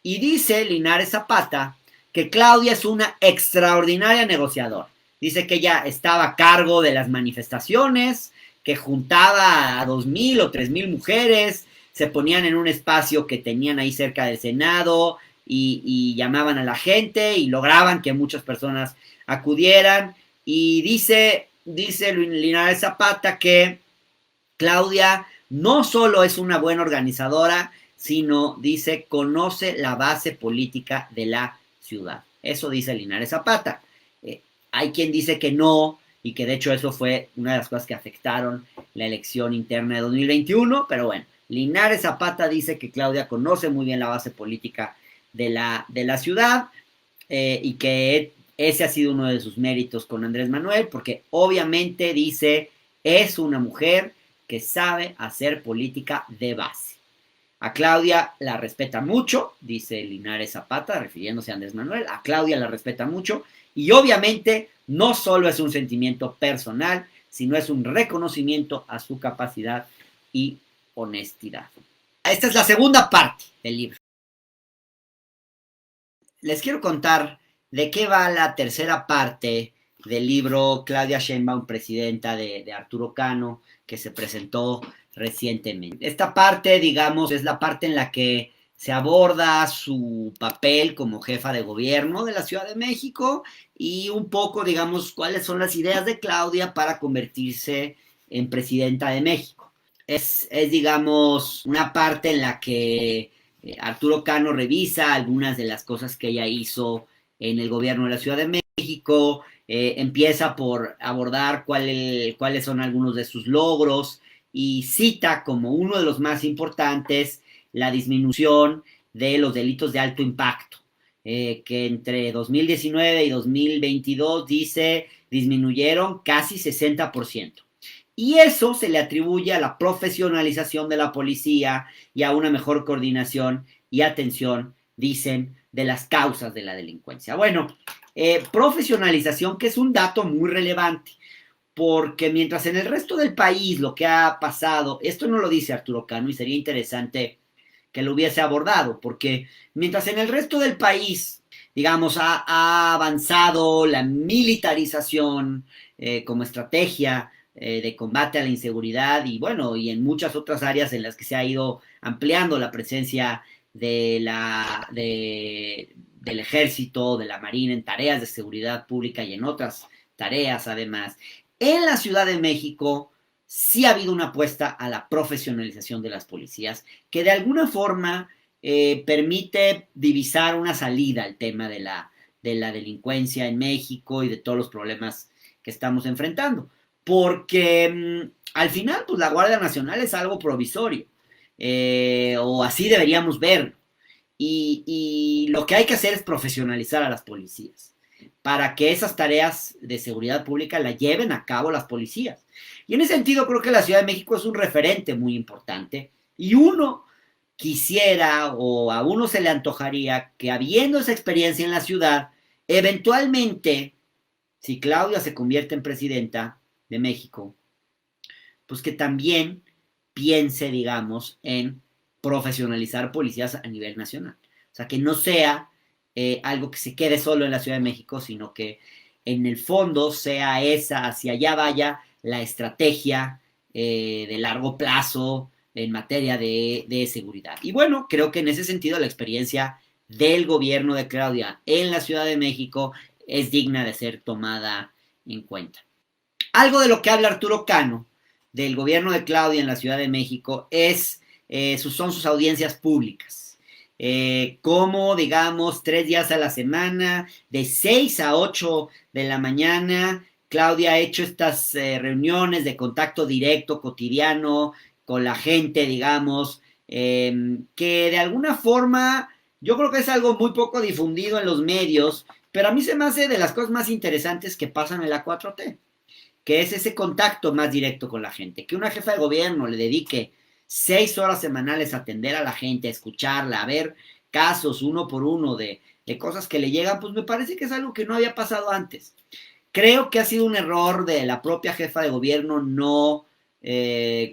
Y dice Linares Zapata que Claudia es una extraordinaria negociadora. Dice que ella estaba a cargo de las manifestaciones, que juntaba a 2,000 o 3,000 mujeres, se ponían en un espacio que tenían ahí cerca del Senado y llamaban a la gente y lograban que muchas personas acudieran. Y dice Linares Zapata que Claudia no solo es una buena organizadora, sino, dice, conoce la base política de la ciudad. Eso dice Linares Zapata. Hay quien dice que no, y que de hecho eso fue una de las cosas que afectaron la elección interna de 2021, pero bueno, Linares Zapata dice que Claudia conoce muy bien la base política de la ciudad y que ese ha sido uno de sus méritos con Andrés Manuel, porque obviamente dice, es una mujer que sabe hacer política de base. A Claudia la respeta mucho, dice Linares Zapata, refiriéndose a Andrés Manuel, a Claudia la respeta mucho, y obviamente no solo es un sentimiento personal, sino es un reconocimiento a su capacidad y honestidad. Esta es la segunda parte del libro. Les quiero contar de qué va la tercera parte del libro Claudia Sheinbaum, presidenta de Arturo Cano, que se presentó recientemente. Esta parte, digamos, es la parte en la que se aborda su papel como jefa de gobierno de la Ciudad de México y un poco, digamos, cuáles son las ideas de Claudia para convertirse en presidenta de México. Es digamos, una parte en la que Arturo Cano revisa algunas de las cosas que ella hizo en el gobierno de la Ciudad de México, empieza por abordar cuáles son algunos de sus logros y cita como uno de los más importantes la disminución de los delitos de alto impacto, que entre 2019 y 2022 dice disminuyeron casi 60%. Y eso se le atribuye a la profesionalización de la policía y a una mejor coordinación y atención, dicen, de las causas de la delincuencia. Bueno, profesionalización que es un dato muy relevante, porque mientras en el resto del país lo que ha pasado, esto no lo dice Arturo Cano y sería interesante que lo hubiese abordado, porque mientras en el resto del país digamos, ha avanzado la militarización como estrategia de combate a la inseguridad y bueno, y en muchas otras áreas en las que se ha ido ampliando la presencia del ejército, de la marina en tareas de seguridad pública y en otras tareas además. En la Ciudad de México sí ha habido una apuesta a la profesionalización de las policías que de alguna forma permite divisar una salida al tema de la delincuencia en México y de todos los problemas que estamos enfrentando. Porque al final, pues la Guardia Nacional es algo provisorio, o así deberíamos verlo. Y lo que hay que hacer es profesionalizar a las policías para que esas tareas de seguridad pública la lleven a cabo las policías. Y en ese sentido creo que la Ciudad de México es un referente muy importante y uno quisiera o a uno se le antojaría que habiendo esa experiencia en la ciudad, eventualmente, si Claudia se convierte en presidenta de México, pues que también piense, digamos, en profesionalizar policías a nivel nacional. O sea, que no sea algo que se quede solo en la Ciudad de México, sino que en el fondo sea esa, hacia allá vaya la estrategia de largo plazo en materia de seguridad. Y bueno, creo que en ese sentido la experiencia del gobierno de Claudia en la Ciudad de México es digna de ser tomada en cuenta. Algo de lo que habla Arturo Cano del gobierno de Claudia en la Ciudad de México son sus audiencias públicas. Como, digamos, 3 días a la semana, de 6 a 8 de la mañana, Claudia ha hecho estas reuniones de contacto directo, cotidiano, con la gente, digamos, que de alguna forma yo creo que es algo muy poco difundido en los medios, pero a mí se me hace de las cosas más interesantes que pasan en la 4T, que es ese contacto más directo con la gente, que una jefa de gobierno le dedique 6 horas semanales a atender a la gente, a escucharla, a ver casos uno por uno de cosas que le llegan, pues me parece que es algo que no había pasado antes. Creo que ha sido un error de la propia jefa de gobierno no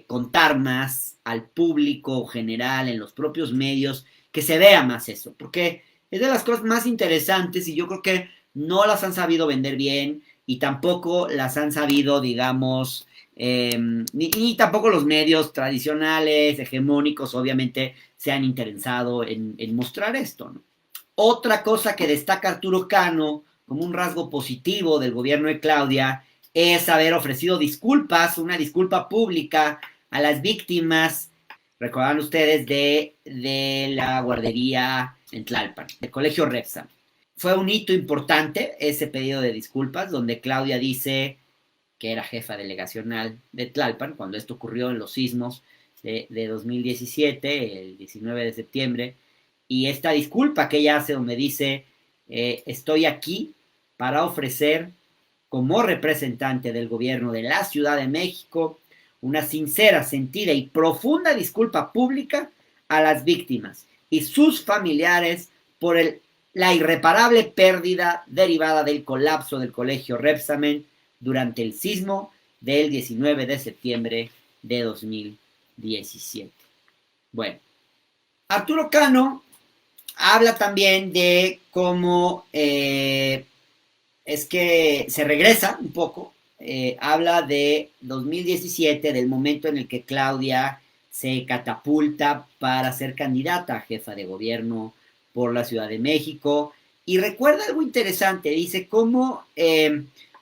contar más al público general, en los propios medios, que se vea más eso, porque es de las cosas más interesantes y yo creo que no las han sabido vender bien y tampoco las han sabido, digamos, ni tampoco los medios tradicionales, hegemónicos, obviamente, se han interesado en mostrar esto, ¿no? Otra cosa que destaca Arturo Cano como un rasgo positivo del gobierno de Claudia es haber ofrecido disculpas, una disculpa pública a las víctimas, recordarán ustedes, de la guardería en Tlalpan, del colegio Repsa. Fue un hito importante ese pedido de disculpas, donde Claudia dice que era jefa delegacional de Tlalpan, cuando esto ocurrió en los sismos de 2017, el 19 de septiembre, y esta disculpa que ella hace donde dice, estoy aquí para ofrecer como representante del gobierno de la Ciudad de México una sincera, sentida y profunda disculpa pública a las víctimas y sus familiares por la irreparable pérdida derivada del colapso del colegio Repsamen durante el sismo del 19 de septiembre de 2017. Bueno, Arturo Cano habla también de cómo es que se regresa un poco, habla de 2017, del momento en el que Claudia se catapulta para ser candidata a jefa de gobierno por la Ciudad de México, y recuerda algo interesante, dice cómo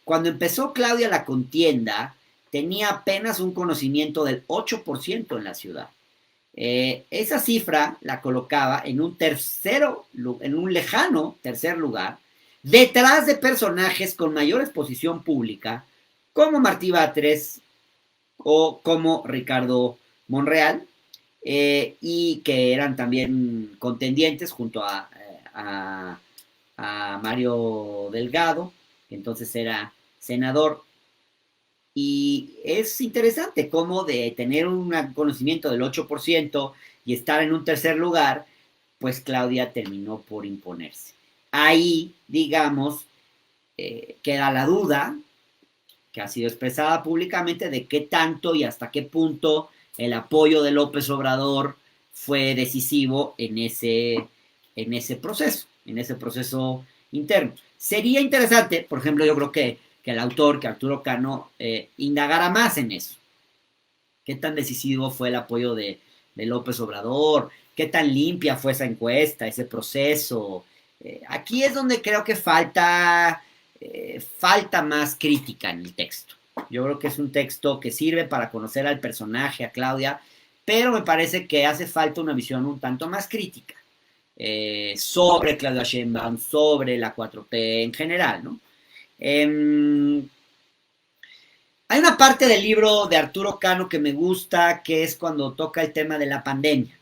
cuando empezó Claudia la contienda, tenía apenas un conocimiento del 8% en la ciudad. Esa cifra la colocaba en un lejano tercer lugar, detrás de personajes con mayor exposición pública, como Martí Batres o como Ricardo Monreal, y que eran también contendientes junto a Mario Delgado, que entonces era senador. Y es interesante cómo de tener un conocimiento del 8% y estar en un tercer lugar, pues Claudia terminó por imponerse. Ahí, digamos, queda la duda, que ha sido expresada públicamente, de qué tanto y hasta qué punto el apoyo de López Obrador fue decisivo en ese proceso internos. Sería interesante, por ejemplo, yo creo que el autor, que Arturo Cano, indagara más en eso. ¿Qué tan decisivo fue el apoyo de López Obrador? ¿Qué tan limpia fue esa encuesta, ese proceso? Aquí es donde creo que falta más crítica en el texto. Yo creo que es un texto que sirve para conocer al personaje, a Claudia, pero me parece que hace falta una visión un tanto más crítica sobre Claudia Sheinbaum, sobre la 4T en general, ¿no? Hay una parte del libro de Arturo Cano que me gusta, que es cuando toca el tema de la pandemia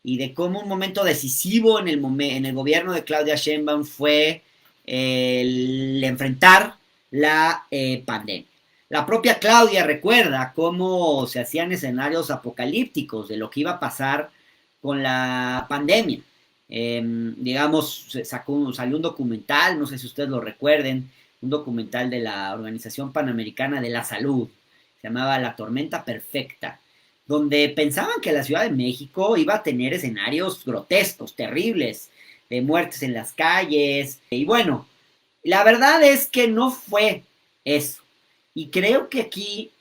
y de cómo un momento decisivo en el gobierno de Claudia Sheinbaum fue el enfrentar la pandemia. La propia Claudia recuerda cómo se hacían escenarios apocalípticos de lo que iba a pasar con la pandemia. Digamos, salió un documental, no sé si ustedes lo recuerden, un documental de la Organización Panamericana de la Salud, se llamaba La Tormenta Perfecta, donde pensaban que la Ciudad de México iba a tener escenarios grotescos, terribles, de muertes en las calles, y bueno, la verdad es que no fue eso, y creo que aquí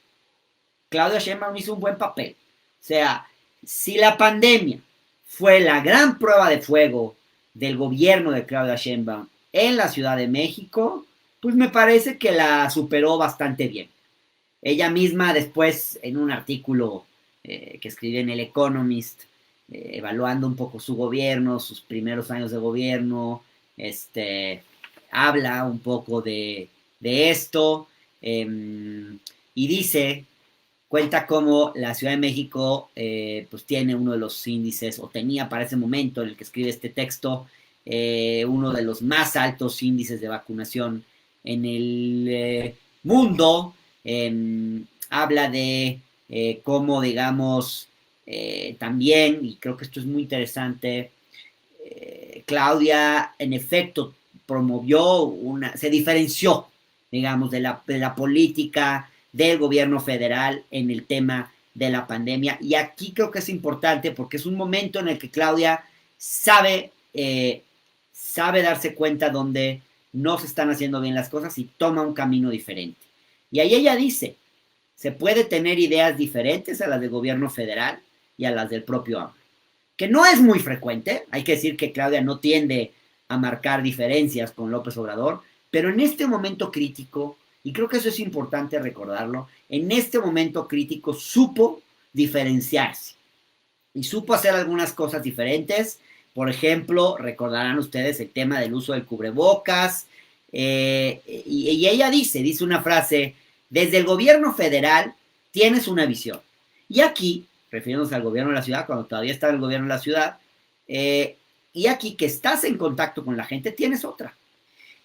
Claudia Sheinbaum hizo un buen papel, o sea, si la pandemia fue la gran prueba de fuego del gobierno de Claudia Sheinbaum en la Ciudad de México, pues me parece que la superó bastante bien. Ella misma después, en un artículo que escribió en El Economist, evaluando un poco su gobierno, sus primeros años de gobierno, habla un poco de esto y dice, cuenta cómo la Ciudad de México pues tiene uno de los índices, o tenía para ese momento en el que escribe este texto, uno de los más altos índices de vacunación en el mundo. Habla de cómo, digamos, también, y creo que esto es muy interesante, Claudia en efecto promovió se diferenció, digamos, de la política del gobierno federal en el tema de la pandemia. Y aquí creo que es importante porque es un momento en el que Claudia sabe darse cuenta donde no se están haciendo bien las cosas y toma un camino diferente. Y ahí ella dice, se puede tener ideas diferentes a las del gobierno federal y a las del propio AMLO, que no es muy frecuente, hay que decir que Claudia no tiende a marcar diferencias con López Obrador, pero en este momento crítico, y creo que eso es importante recordarlo, en este momento crítico supo diferenciarse y supo hacer algunas cosas diferentes. Por ejemplo, recordarán ustedes el tema del uso del cubrebocas, y ella dice una frase, desde el gobierno federal tienes una visión. Y aquí, refiriéndose al gobierno de la ciudad, cuando todavía está el gobierno de la ciudad, y aquí que estás en contacto con la gente, tienes otra.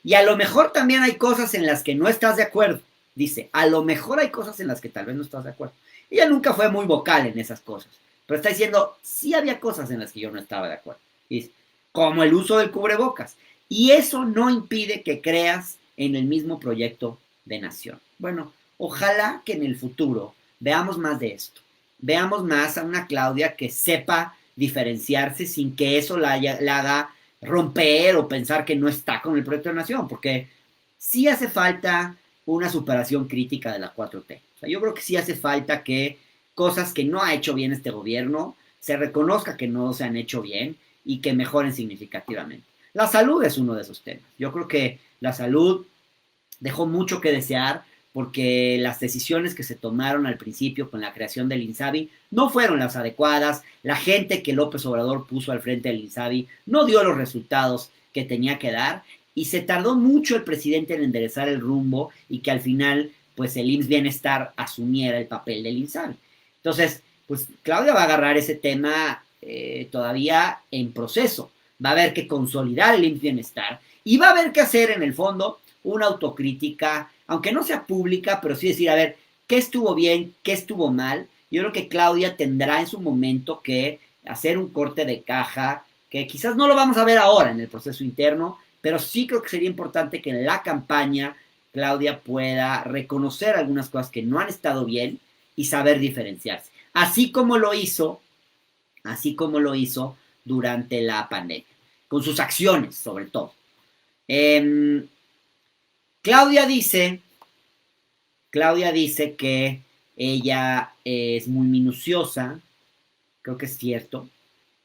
Y a lo mejor también hay cosas en las que no estás de acuerdo. Dice, a lo mejor hay cosas en las que tal vez no estás de acuerdo. Ella nunca fue muy vocal en esas cosas, pero está diciendo, sí había cosas en las que yo no estaba de acuerdo. Dice, como el uso del cubrebocas. Y eso no impide que creas en el mismo proyecto de nación. Bueno, ojalá que en el futuro veamos más de esto. Veamos más a una Claudia que sepa diferenciarse sin que eso la haga romper o pensar que no está con el proyecto de nación, porque sí hace falta una superación crítica de la 4T. O sea, yo creo que sí hace falta que cosas que no ha hecho bien este gobierno se reconozca que no se han hecho bien y que mejoren significativamente. La salud es uno de esos temas. Yo creo que la salud dejó mucho que desear porque las decisiones que se tomaron al principio con la creación del INSABI no fueron las adecuadas. La gente que López Obrador puso al frente del INSABI no dio los resultados que tenía que dar y se tardó mucho el presidente en enderezar el rumbo y que al final pues el IMSS Bienestar asumiera el papel del INSABI. Entonces, pues Claudia va a agarrar ese tema todavía en proceso. Va a haber que consolidar el IMSS Bienestar y va a haber que hacer en el fondo una autocrítica, aunque no sea pública, pero sí decir, a ver, ¿qué estuvo bien? ¿Qué estuvo mal? Yo creo que Claudia tendrá en su momento que hacer un corte de caja, que quizás no lo vamos a ver ahora en el proceso interno, pero sí creo que sería importante que en la campaña Claudia pueda reconocer algunas cosas que no han estado bien y saber diferenciarse. Así como lo hizo durante la pandemia, con sus acciones sobre todo. Claudia dice que ella es muy minuciosa, creo que es cierto.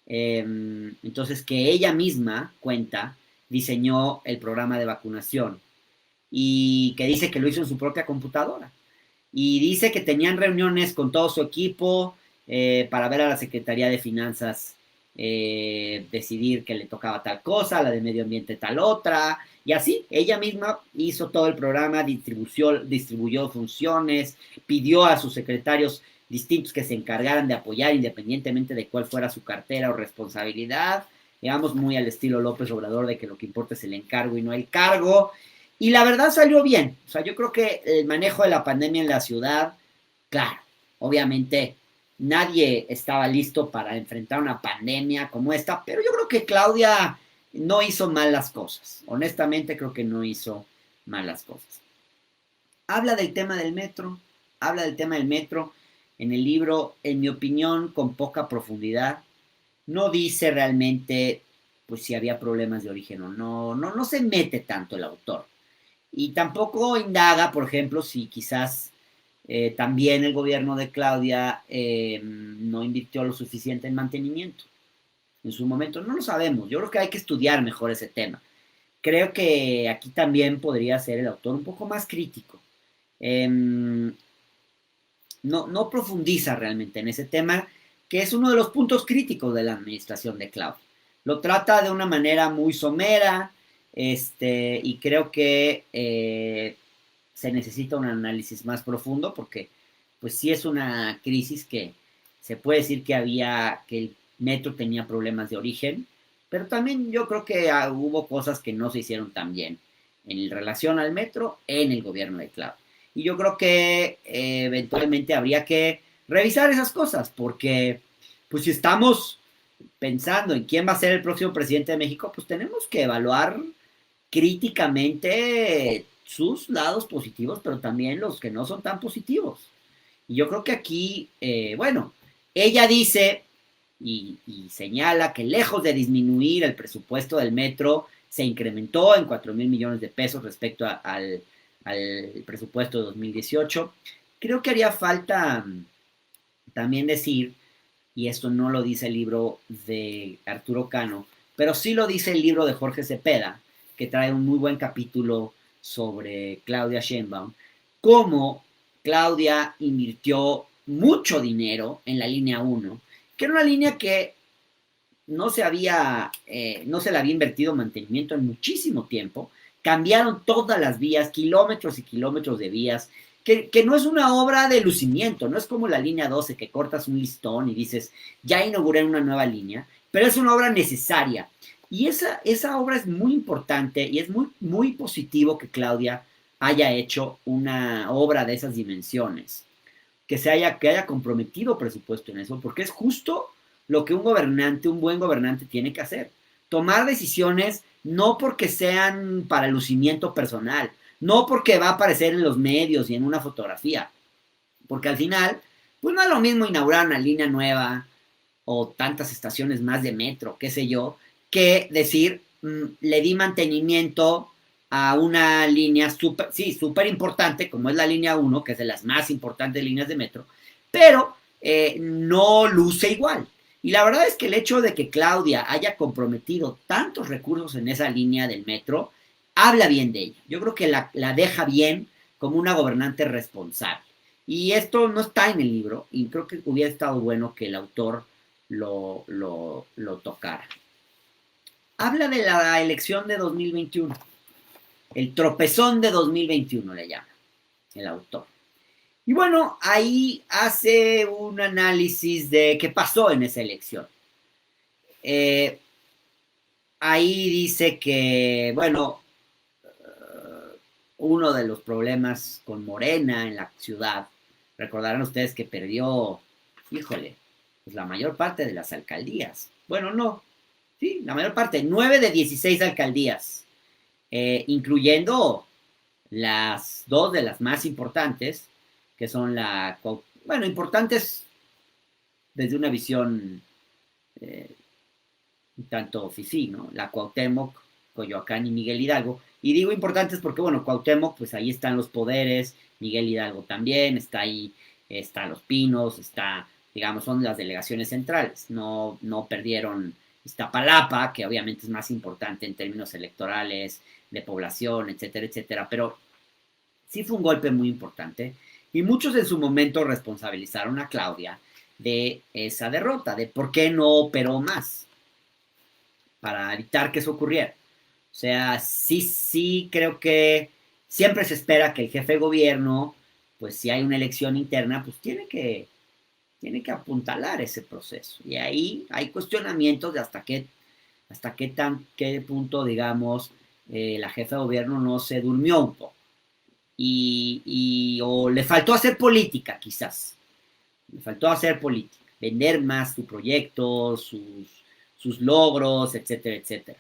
Entonces, que ella misma, cuenta, diseñó el programa de vacunación y que dice que lo hizo en su propia computadora. Y dice que tenían reuniones con todo su equipo para ver a la Secretaría de Finanzas decidir que le tocaba tal cosa, la de Medio Ambiente tal otra, y así, ella misma hizo todo el programa, distribuyó funciones, pidió a sus secretarios distintos que se encargaran de apoyar independientemente de cuál fuera su cartera o responsabilidad, digamos muy al estilo López Obrador de que lo que importa es el encargo y no el cargo, y la verdad salió bien. O sea, yo creo que el manejo de la pandemia en la ciudad, claro, obviamente nadie estaba listo para enfrentar una pandemia como esta, pero yo creo que Claudia no hizo mal las cosas. Honestamente creo que no hizo mal las cosas. Habla del tema del metro, en el libro, en mi opinión, con poca profundidad. No dice realmente pues si había problemas de origen o no se mete tanto el autor. Y tampoco indaga, por ejemplo, si quizás también el gobierno de Claudia no invirtió lo suficiente en mantenimiento en su momento. No lo sabemos. Yo creo que hay que estudiar mejor ese tema. Creo que aquí también podría ser el autor un poco más crítico. No profundiza realmente en ese tema, que es uno de los puntos críticos de la administración de Claudia. Lo trata de una manera muy somera, y creo que se necesita un análisis más profundo porque pues sí es una crisis que se puede decir que el metro tenía problemas de origen, pero también yo creo que hubo cosas que no se hicieron tan bien en relación al metro en el gobierno de Claudia. Y yo creo que eventualmente habría que revisar esas cosas, porque pues si estamos pensando en quién va a ser el próximo presidente de México, pues tenemos que evaluar críticamente sus lados positivos, pero también los que no son tan positivos. Y yo creo que aquí, bueno, ella dice y señala que lejos de disminuir el presupuesto del metro, se incrementó en 4,000 millones de pesos respecto al presupuesto de 2018. Creo que haría falta también decir, y esto no lo dice el libro de Arturo Cano, pero sí lo dice el libro de Jorge Cepeda, que trae un muy buen capítulo sobre Claudia Sheinbaum, cómo Claudia invirtió mucho dinero en la línea 1, que era una línea que no se le había invertido mantenimiento en muchísimo tiempo. Cambiaron todas las vías, kilómetros y kilómetros de vías, que no es una obra de lucimiento, no es como la línea 12 que cortas un listón y dices, ya inauguré una nueva línea, pero es una obra necesaria. Y esa obra es muy importante y es muy, muy positivo que Claudia haya hecho una obra de esas dimensiones, que haya comprometido presupuesto en eso, porque es justo lo que un buen gobernante tiene que hacer. Tomar decisiones no porque sean para lucimiento personal, no porque va a aparecer en los medios y en una fotografía, porque al final, pues no es lo mismo inaugurar una línea nueva o tantas estaciones más de metro, qué sé yo, que decir, le di mantenimiento a una línea súper importante, como es la línea 1, que es de las más importantes líneas de metro, pero no luce igual. Y la verdad es que el hecho de que Claudia haya comprometido tantos recursos en esa línea del metro, habla bien de ella. Yo creo que la deja bien como una gobernante responsable. Y esto no está en el libro, y creo que hubiera estado bueno que el autor lo tocara. Habla de la elección de 2021. El tropezón de 2021 le llama el autor. Y bueno, ahí hace un análisis de qué pasó en esa elección. Ahí dice que, bueno, uno de los problemas con Morena en la ciudad, recordarán ustedes que perdió, híjole, pues la mayor parte de las alcaldías. Bueno, no, sí, la mayor parte, 9 de 16 alcaldías, incluyendo las dos de las más importantes, que son bueno, importantes desde una visión un tanto fifí, ¿no? La Cuauhtémoc Coyoacán y Miguel Hidalgo. Y digo importantes porque, bueno, Cuauhtémoc, pues ahí están los poderes, Miguel Hidalgo también, está ahí, está Los Pinos, está, digamos, son las delegaciones centrales. No perdieron Iztapalapa, que obviamente es más importante en términos electorales, de población, etcétera, etcétera, pero sí fue un golpe muy importante. Y muchos en su momento responsabilizaron a Claudia de esa derrota, de por qué no operó más para evitar que eso ocurriera. O sea, sí creo que siempre se espera que el jefe de gobierno, pues si hay una elección interna, pues tiene que apuntalar ese proceso. Y ahí hay cuestionamientos de qué punto, digamos, la jefa de gobierno no se durmió un poco. O le faltó hacer política, quizás. Le faltó hacer política, vender más su proyecto, sus logros, etcétera, etcétera.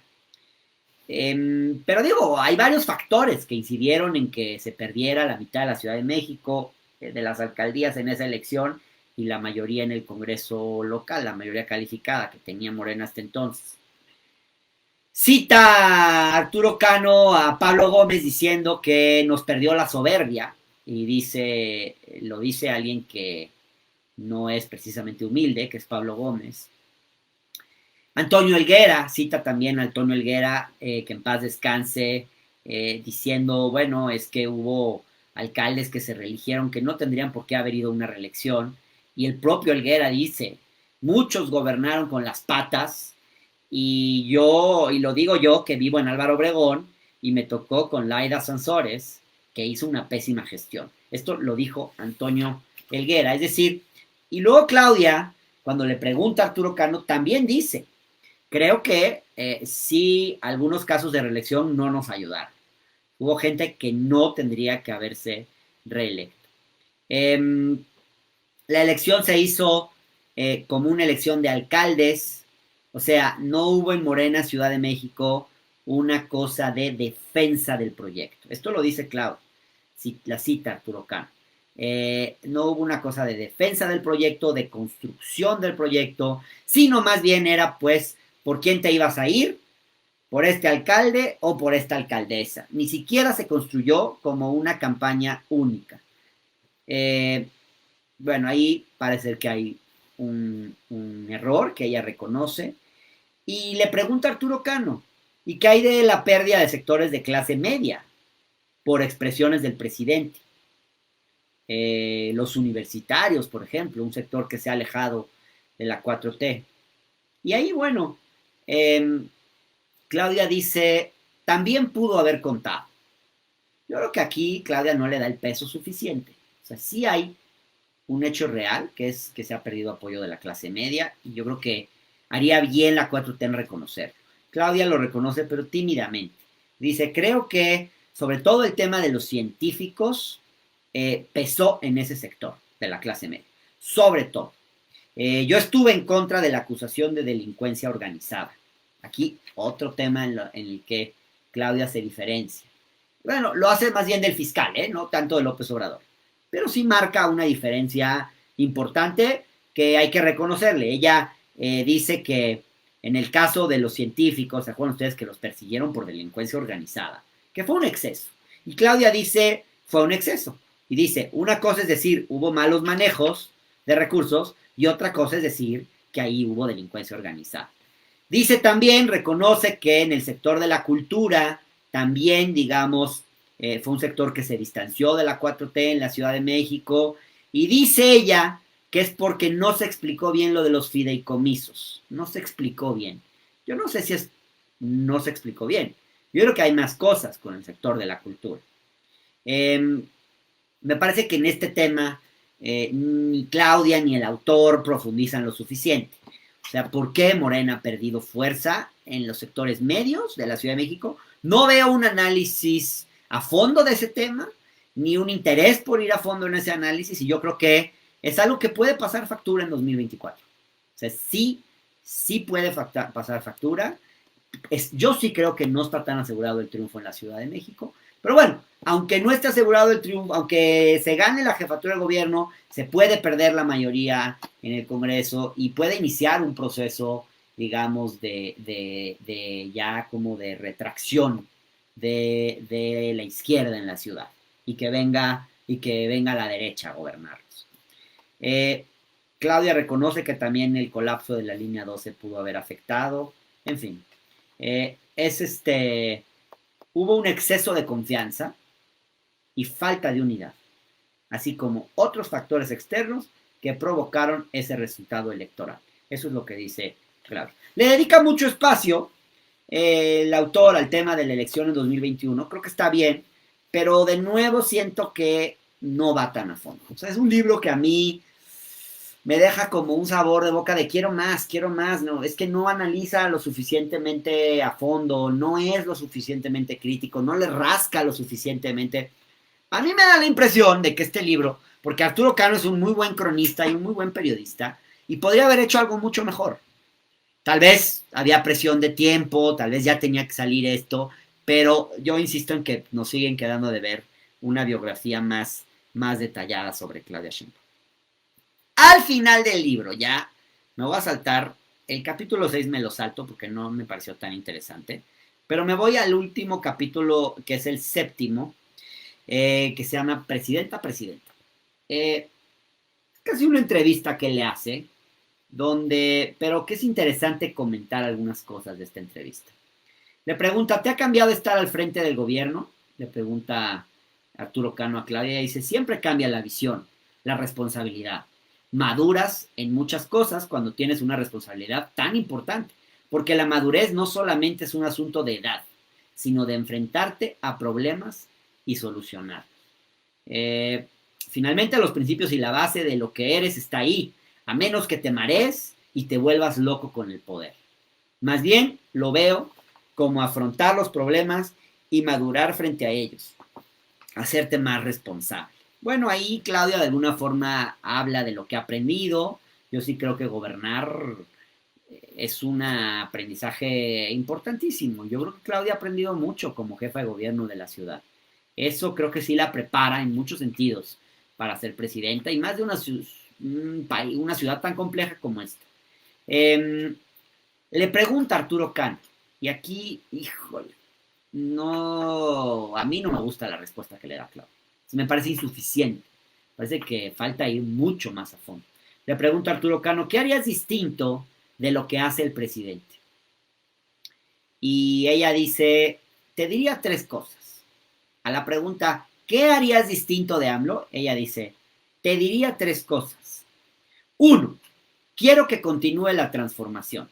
Pero digo, hay varios factores que incidieron en que se perdiera la mitad de la Ciudad de México, de las alcaldías en esa elección, y la mayoría en el Congreso local, la mayoría calificada que tenía Morena hasta entonces. Cita Arturo Cano a Pablo Gómez diciendo que nos perdió la soberbia, y lo dice alguien que no es precisamente humilde, que es Pablo Gómez. Antonio Helguera, cita también a Antonio Helguera, que en paz descanse, diciendo, bueno, es que hubo alcaldes que se reeligieron que no tendrían por qué haber ido a una reelección, y el propio Helguera dice, muchos gobernaron con las patas, y lo digo yo, que vivo en Álvaro Obregón, y me tocó con Laida Sansores, que hizo una pésima gestión. Esto lo dijo Antonio Helguera, es decir, y luego Claudia, cuando le pregunta a Arturo Cano, también dice, creo que sí, algunos casos de reelección no nos ayudaron. Hubo gente que no tendría que haberse reelecto. La elección se hizo como una elección de alcaldes, o sea, no hubo en Morena, Ciudad de México, una cosa de defensa del proyecto. Esto lo dice Claudia, la cita Arturo Cano. No hubo una cosa de defensa del proyecto, de construcción del proyecto, sino más bien era pues por quién te ibas a ir, por este alcalde o por esta alcaldesa. Ni siquiera se construyó como una campaña única. Bueno, ahí parece que hay un error que ella reconoce. Y le pregunta a Arturo Cano, ¿y qué hay de la pérdida de sectores de clase media por expresiones del presidente? Los universitarios, por ejemplo, un sector que se ha alejado de la 4T. Y ahí, bueno, Claudia dice, también pudo haber contado. Yo creo que aquí Claudia no le da el peso suficiente. O sea, sí hay un hecho real, que es que se ha perdido apoyo de la clase media, y yo creo que haría bien la 4T en reconocerlo. Claudia lo reconoce, pero tímidamente. Dice, creo que sobre todo el tema de los científicos pesó en ese sector de la clase media. Sobre todo. Yo estuve en contra de la acusación de delincuencia organizada. Aquí otro tema en el que Claudia se diferencia. Bueno, lo hace más bien del fiscal, no tanto de López Obrador. Pero sí marca una diferencia importante que hay que reconocerle. Ella dice que en el caso de los científicos, ¿se acuerdan ustedes que los persiguieron por delincuencia organizada? Que fue un exceso. Y Claudia dice, fue un exceso. Y dice, una cosa es decir, hubo malos manejos de recursos, y otra cosa es decir que ahí hubo delincuencia organizada. Dice también, reconoce que en el sector de la cultura, también, digamos, fue un sector que se distanció de la 4T en la Ciudad de México, y dice ella que es porque no se explicó bien lo de los fideicomisos, no se explicó bien. Yo no sé si no se explicó bien, yo creo que hay más cosas con el sector de la cultura. Me parece que en este tema ni Claudia ni el autor profundizan lo suficiente. O sea, ¿por qué Morena ha perdido fuerza en los sectores medios de la Ciudad de México? No veo un análisis a fondo de ese tema, ni un interés por ir a fondo en ese análisis, y yo creo que es algo que puede pasar factura en 2024. O sea, sí puede pasar factura. Yo sí creo que no está tan asegurado el triunfo en la Ciudad de México, pero bueno, aunque no esté asegurado el triunfo, aunque se gane la jefatura de gobierno, se puede perder la mayoría en el Congreso y puede iniciar un proceso digamos, de ya como de retracción de la izquierda en la ciudad y que venga la derecha a gobernarlos. Claudia reconoce que también el colapso de la línea 12 pudo haber afectado, en fin, hubo un exceso de confianza y falta de unidad, así como otros factores externos que provocaron ese resultado electoral. Eso es lo que dice Claudia. Le dedica mucho espacio el autor al tema de la elección en 2021, creo que está bien, pero de nuevo siento que no va tan a fondo. O sea, es un libro que a mí me deja como un sabor de boca de quiero más, no, es que no analiza lo suficientemente a fondo, no es lo suficientemente crítico, no le rasca lo suficientemente. A mí me da la impresión de que este libro, porque Arturo Cano es un muy buen cronista y un muy buen periodista, y podría haber hecho algo mucho mejor. Tal vez había presión de tiempo, tal vez ya tenía que salir esto, pero yo insisto en que nos siguen quedando de ver una biografía más detallada sobre Claudia Sheinbaum. Al final del libro, ya me voy a saltar, el capítulo 6 me lo salto porque no me pareció tan interesante, pero me voy al último capítulo, que es el séptimo, que se llama Presidenta. Es casi una entrevista que le hace, pero que es interesante comentar algunas cosas de esta entrevista. Le pregunta, ¿te ha cambiado estar al frente del gobierno? Le pregunta Arturo Cano a Claudia y dice, siempre cambia la visión, la responsabilidad. Maduras en muchas cosas cuando tienes una responsabilidad tan importante, porque la madurez no solamente es un asunto de edad, sino de enfrentarte a problemas y solucionarlos. Finalmente los principios y la base de lo que eres está ahí, a menos que te marees y te vuelvas loco con el poder. Más bien lo veo como afrontar los problemas y madurar frente a ellos, hacerte más responsable. Bueno, ahí Claudia de alguna forma habla de lo que ha aprendido. Yo sí creo que gobernar es un aprendizaje importantísimo. Yo creo que Claudia ha aprendido mucho como jefa de gobierno de la ciudad. Eso creo que sí la prepara en muchos sentidos para ser presidenta y más de una ciudad tan compleja como esta. Le pregunta Arturo Cano, y aquí, híjole, no, a mí no me gusta la respuesta que le da Claudia. Me parece insuficiente. Parece que falta ir mucho más a fondo. Le pregunta a Arturo Cano, ¿qué harías distinto de lo que hace el presidente? Y ella dice, te diría 3 cosas. A la pregunta, ¿qué harías distinto de AMLO? Ella dice, te diría 3 cosas. 1, quiero que continúe la transformación.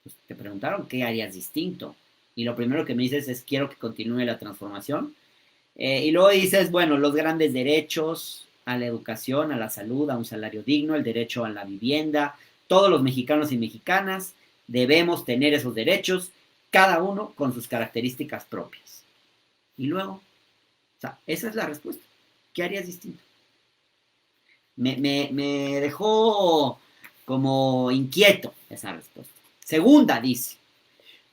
Pues te preguntaron qué harías distinto. Y lo primero que me dices es, quiero que continúe la transformación. Y luego dices, bueno, los grandes derechos a la educación, a la salud, a un salario digno, el derecho a la vivienda. Todos los mexicanos y mexicanas debemos tener esos derechos, cada uno con sus características propias. Y luego, o sea, esa es la respuesta. ¿Qué harías distinto? Me dejó como inquieto esa respuesta. Segunda, dice,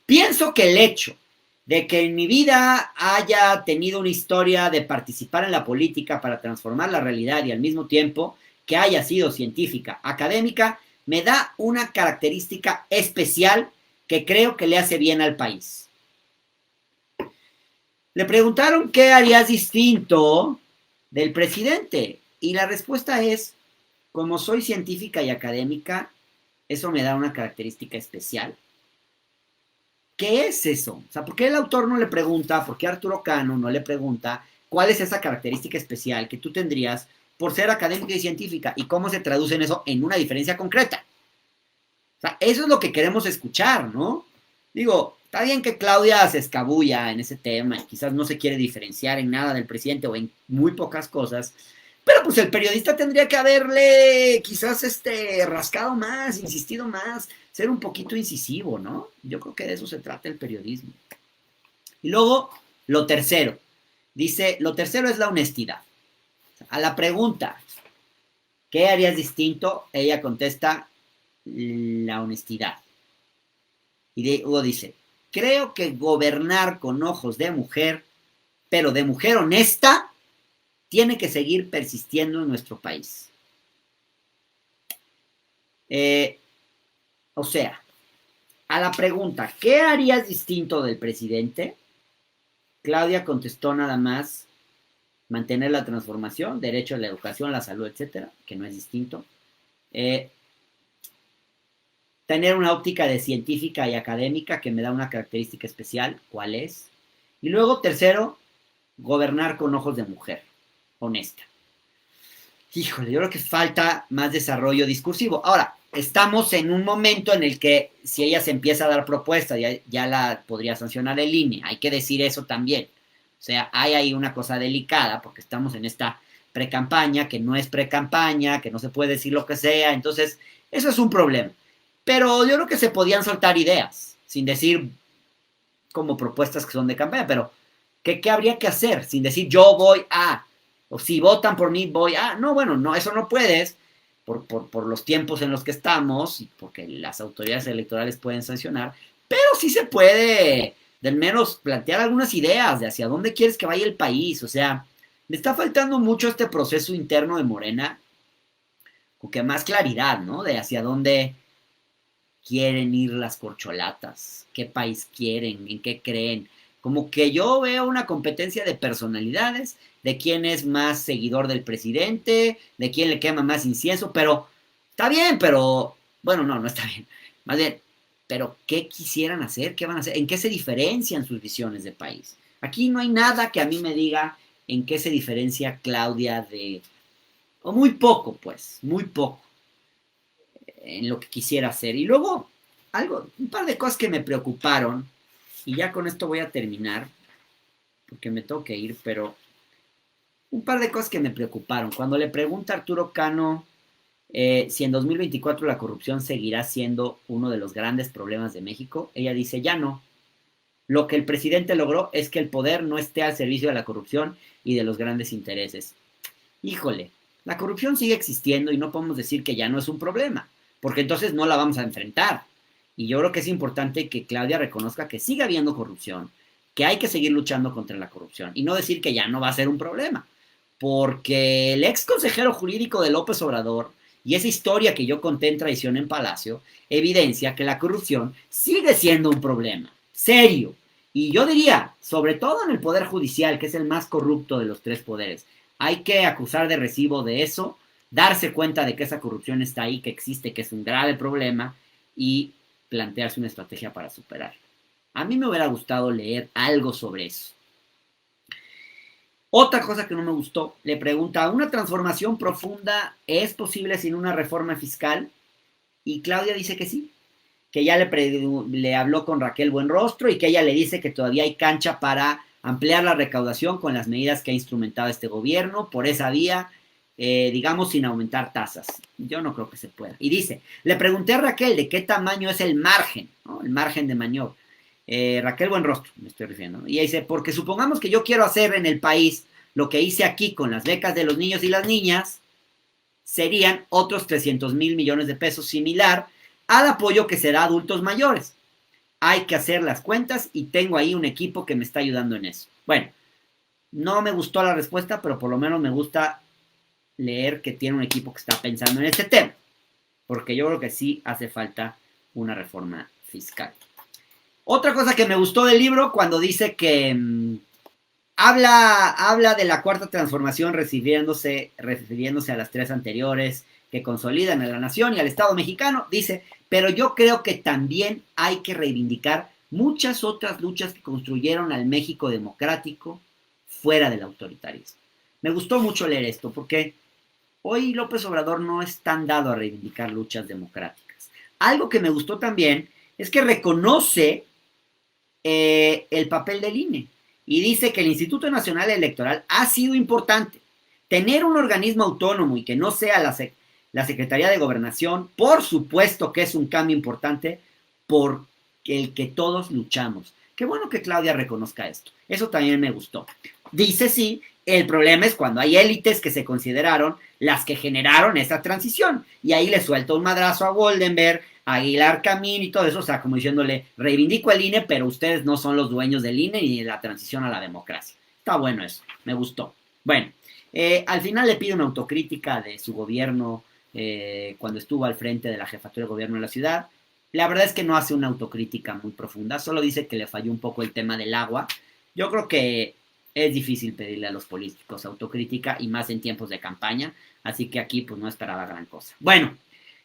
pienso que el hecho de que en mi vida haya tenido una historia de participar en la política para transformar la realidad y al mismo tiempo que haya sido científica, académica, me da una característica especial que creo que le hace bien al país. Le preguntaron qué harías distinto del presidente y la respuesta es, como soy científica y académica, eso me da una característica especial. ¿Qué es eso? O sea, ¿por qué el autor no le pregunta, por qué Arturo Cano no le pregunta cuál es esa característica especial que tú tendrías por ser académica y científica y cómo se traduce en eso en una diferencia concreta? O sea, eso es lo que queremos escuchar, ¿no? Digo, está bien que Claudia se escabulla en ese tema y quizás no se quiere diferenciar en nada del presidente o en muy pocas cosas, pero pues el periodista tendría que haberle quizás rascado más, insistido más, ser un poquito incisivo, ¿no? Yo creo que de eso se trata el periodismo. Y luego, lo tercero. Dice, lo tercero es la honestidad. A la pregunta, ¿qué harías distinto? Ella contesta, la honestidad. Y luego dice, creo que gobernar con ojos de mujer, pero de mujer honesta, tiene que seguir persistiendo en nuestro país. O sea, a la pregunta, ¿qué harías distinto del presidente? Claudia contestó nada más, mantener la transformación, derecho a la educación, la salud, etcétera, que no es distinto. Tener una óptica de científica y académica que me da una característica especial, ¿cuál es? Y luego, tercero, gobernar con ojos de mujer, honesta. Híjole, yo creo que falta más desarrollo discursivo. Ahora, estamos en un momento en el que si ella se empieza a dar propuestas, ya la podría sancionar el INE. Hay que decir eso también. O sea, hay ahí una cosa delicada porque estamos en esta precampaña que no es precampaña, que no se puede decir lo que sea. Entonces, eso es un problema. Pero yo creo que se podían soltar ideas, sin decir como propuestas que son de campaña, pero ¿qué habría que hacer? Sin decir yo voy a, o si votan por mí voy a, no, bueno, no, eso no puedes, por los tiempos en los que estamos, y porque las autoridades electorales pueden sancionar, pero sí se puede, del menos, plantear algunas ideas de hacia dónde quieres que vaya el país. O sea, me está faltando mucho este proceso interno de Morena, con que más claridad, ¿no? De hacia dónde quieren ir las corcholatas, qué país quieren, en qué creen. Como que yo veo una competencia de personalidades, de quién es más seguidor del presidente, de quién le quema más incienso, pero está bien, pero bueno, no está bien. Más bien, pero ¿qué quisieran hacer? ¿Qué van a hacer? ¿En qué se diferencian sus visiones de país? Aquí no hay nada que a mí me diga en qué se diferencia Claudia de... o muy poco, pues, muy poco en lo que quisiera hacer. Y luego, un par de cosas que me preocuparon, y ya con esto voy a terminar, porque me tengo que ir, pero un par de cosas que me preocuparon. Cuando le pregunta a Arturo Cano si en 2024 la corrupción seguirá siendo uno de los grandes problemas de México, ella dice, ya no. Lo que el presidente logró es que el poder no esté al servicio de la corrupción y de los grandes intereses. Híjole, la corrupción sigue existiendo y no podemos decir que ya no es un problema, porque entonces no la vamos a enfrentar. Y yo creo que es importante que Claudia reconozca que sigue habiendo corrupción, que hay que seguir luchando contra la corrupción y no decir que ya no va a ser un problema, porque el ex consejero jurídico de López Obrador y esa historia que yo conté en Traición en Palacio evidencia que la corrupción sigue siendo un problema serio. Y yo diría, sobre todo en el Poder Judicial, que es el más corrupto de los tres poderes, hay que acusar de recibo de eso, darse cuenta de que esa corrupción está ahí, que existe, que es un grave problema y plantearse una estrategia para superarlo. A mí me hubiera gustado leer algo sobre eso. Otra cosa que no me gustó, le pregunta, ¿una transformación profunda es posible sin una reforma fiscal? Y Claudia dice que sí, que ya le habló con Raquel Buenrostro y que ella le dice que todavía hay cancha para ampliar la recaudación con las medidas que ha instrumentado este gobierno por esa vía, digamos, sin aumentar tasas. Yo no creo que se pueda. Y dice, le pregunté a Raquel de qué tamaño es el margen, ¿no? El margen de maniobra. Raquel Buenrostro, me estoy refiriendo, ¿no? Y ella dice, porque supongamos que yo quiero hacer en el país lo que hice aquí con las becas de los niños y las niñas, serían otros 300,000 millones de pesos, similar al apoyo que se da a adultos mayores. Hay que hacer las cuentas y tengo ahí un equipo que me está ayudando en eso. Bueno, no me gustó la respuesta, pero por lo menos me gusta leer que tiene un equipo que está pensando en este tema, porque yo creo que sí hace falta una reforma fiscal. Otra cosa que me gustó del libro, cuando dice que habla de la cuarta transformación refiriéndose a las tres anteriores que consolidan a la nación y al Estado mexicano, dice, pero yo creo que también hay que reivindicar muchas otras luchas que construyeron al México democrático fuera del autoritarismo. Me gustó mucho leer esto porque hoy López Obrador no es tan dado a reivindicar luchas democráticas. Algo que me gustó también es que reconoce el papel del INE y dice que el Instituto Nacional Electoral ha sido importante. Tener un organismo autónomo y que no sea la Secretaría de Gobernación, por supuesto que es un cambio importante por el que todos luchamos. Qué bueno que Claudia reconozca esto. Eso también me gustó. Dice sí, el problema es cuando hay élites que se consideraron las que generaron esa transición. Y ahí le suelta un madrazo a Goldenberg, a Aguilar Camín y todo eso, o sea, como diciéndole, reivindico el INE, pero ustedes no son los dueños del INE ni de la transición a la democracia. Está bueno eso, me gustó. Bueno, al final le pide una autocrítica de su gobierno cuando estuvo al frente de la jefatura de gobierno de la ciudad. La verdad es que no hace una autocrítica muy profunda, solo dice que le falló un poco el tema del agua. Yo creo que es difícil pedirle a los políticos autocrítica y más en tiempos de campaña, así que aquí pues no esperaba gran cosa. Bueno,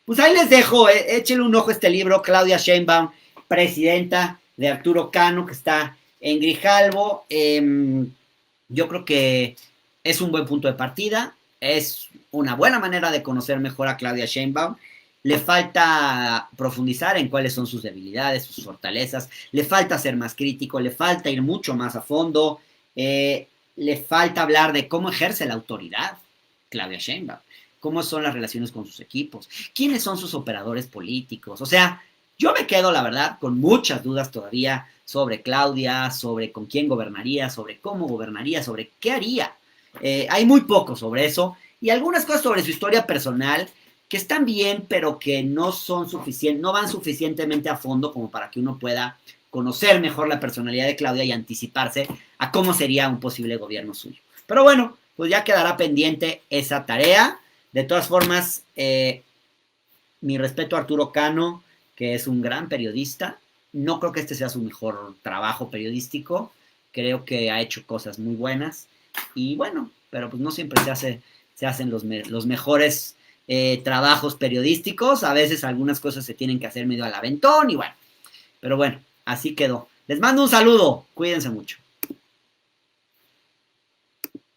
pues ahí les dejo, échenle un ojo a este libro, Claudia Sheinbaum, presidenta de Arturo Cano, que está en Grijalbo. Yo creo que es un buen punto de partida, es una buena manera de conocer mejor a Claudia Sheinbaum. Le falta profundizar en cuáles son sus debilidades, sus fortalezas, le falta ser más crítico, le falta ir mucho más a fondo, le falta hablar de cómo ejerce la autoridad Claudia Sheinbaum, cómo son las relaciones con sus equipos, quiénes son sus operadores políticos. O sea, yo me quedo, la verdad, con muchas dudas todavía sobre Claudia, sobre con quién gobernaría, sobre cómo gobernaría, sobre qué haría. Hay muy poco sobre eso y algunas cosas sobre su historia personal que están bien, pero que no son suficientes, no van suficientemente a fondo como para que uno pueda conocer mejor la personalidad de Claudia y anticiparse a cómo sería un posible gobierno suyo. Pero bueno, pues ya quedará pendiente esa tarea. De todas formas, mi respeto a Arturo Cano, que es un gran periodista. No creo que este sea su mejor trabajo periodístico. Creo que ha hecho cosas muy buenas. Y bueno, pero pues no siempre se hacen los mejores trabajos periodísticos. A veces algunas cosas se tienen que hacer medio al aventón y bueno. Pero bueno, así quedó. Les mando un saludo. Cuídense mucho.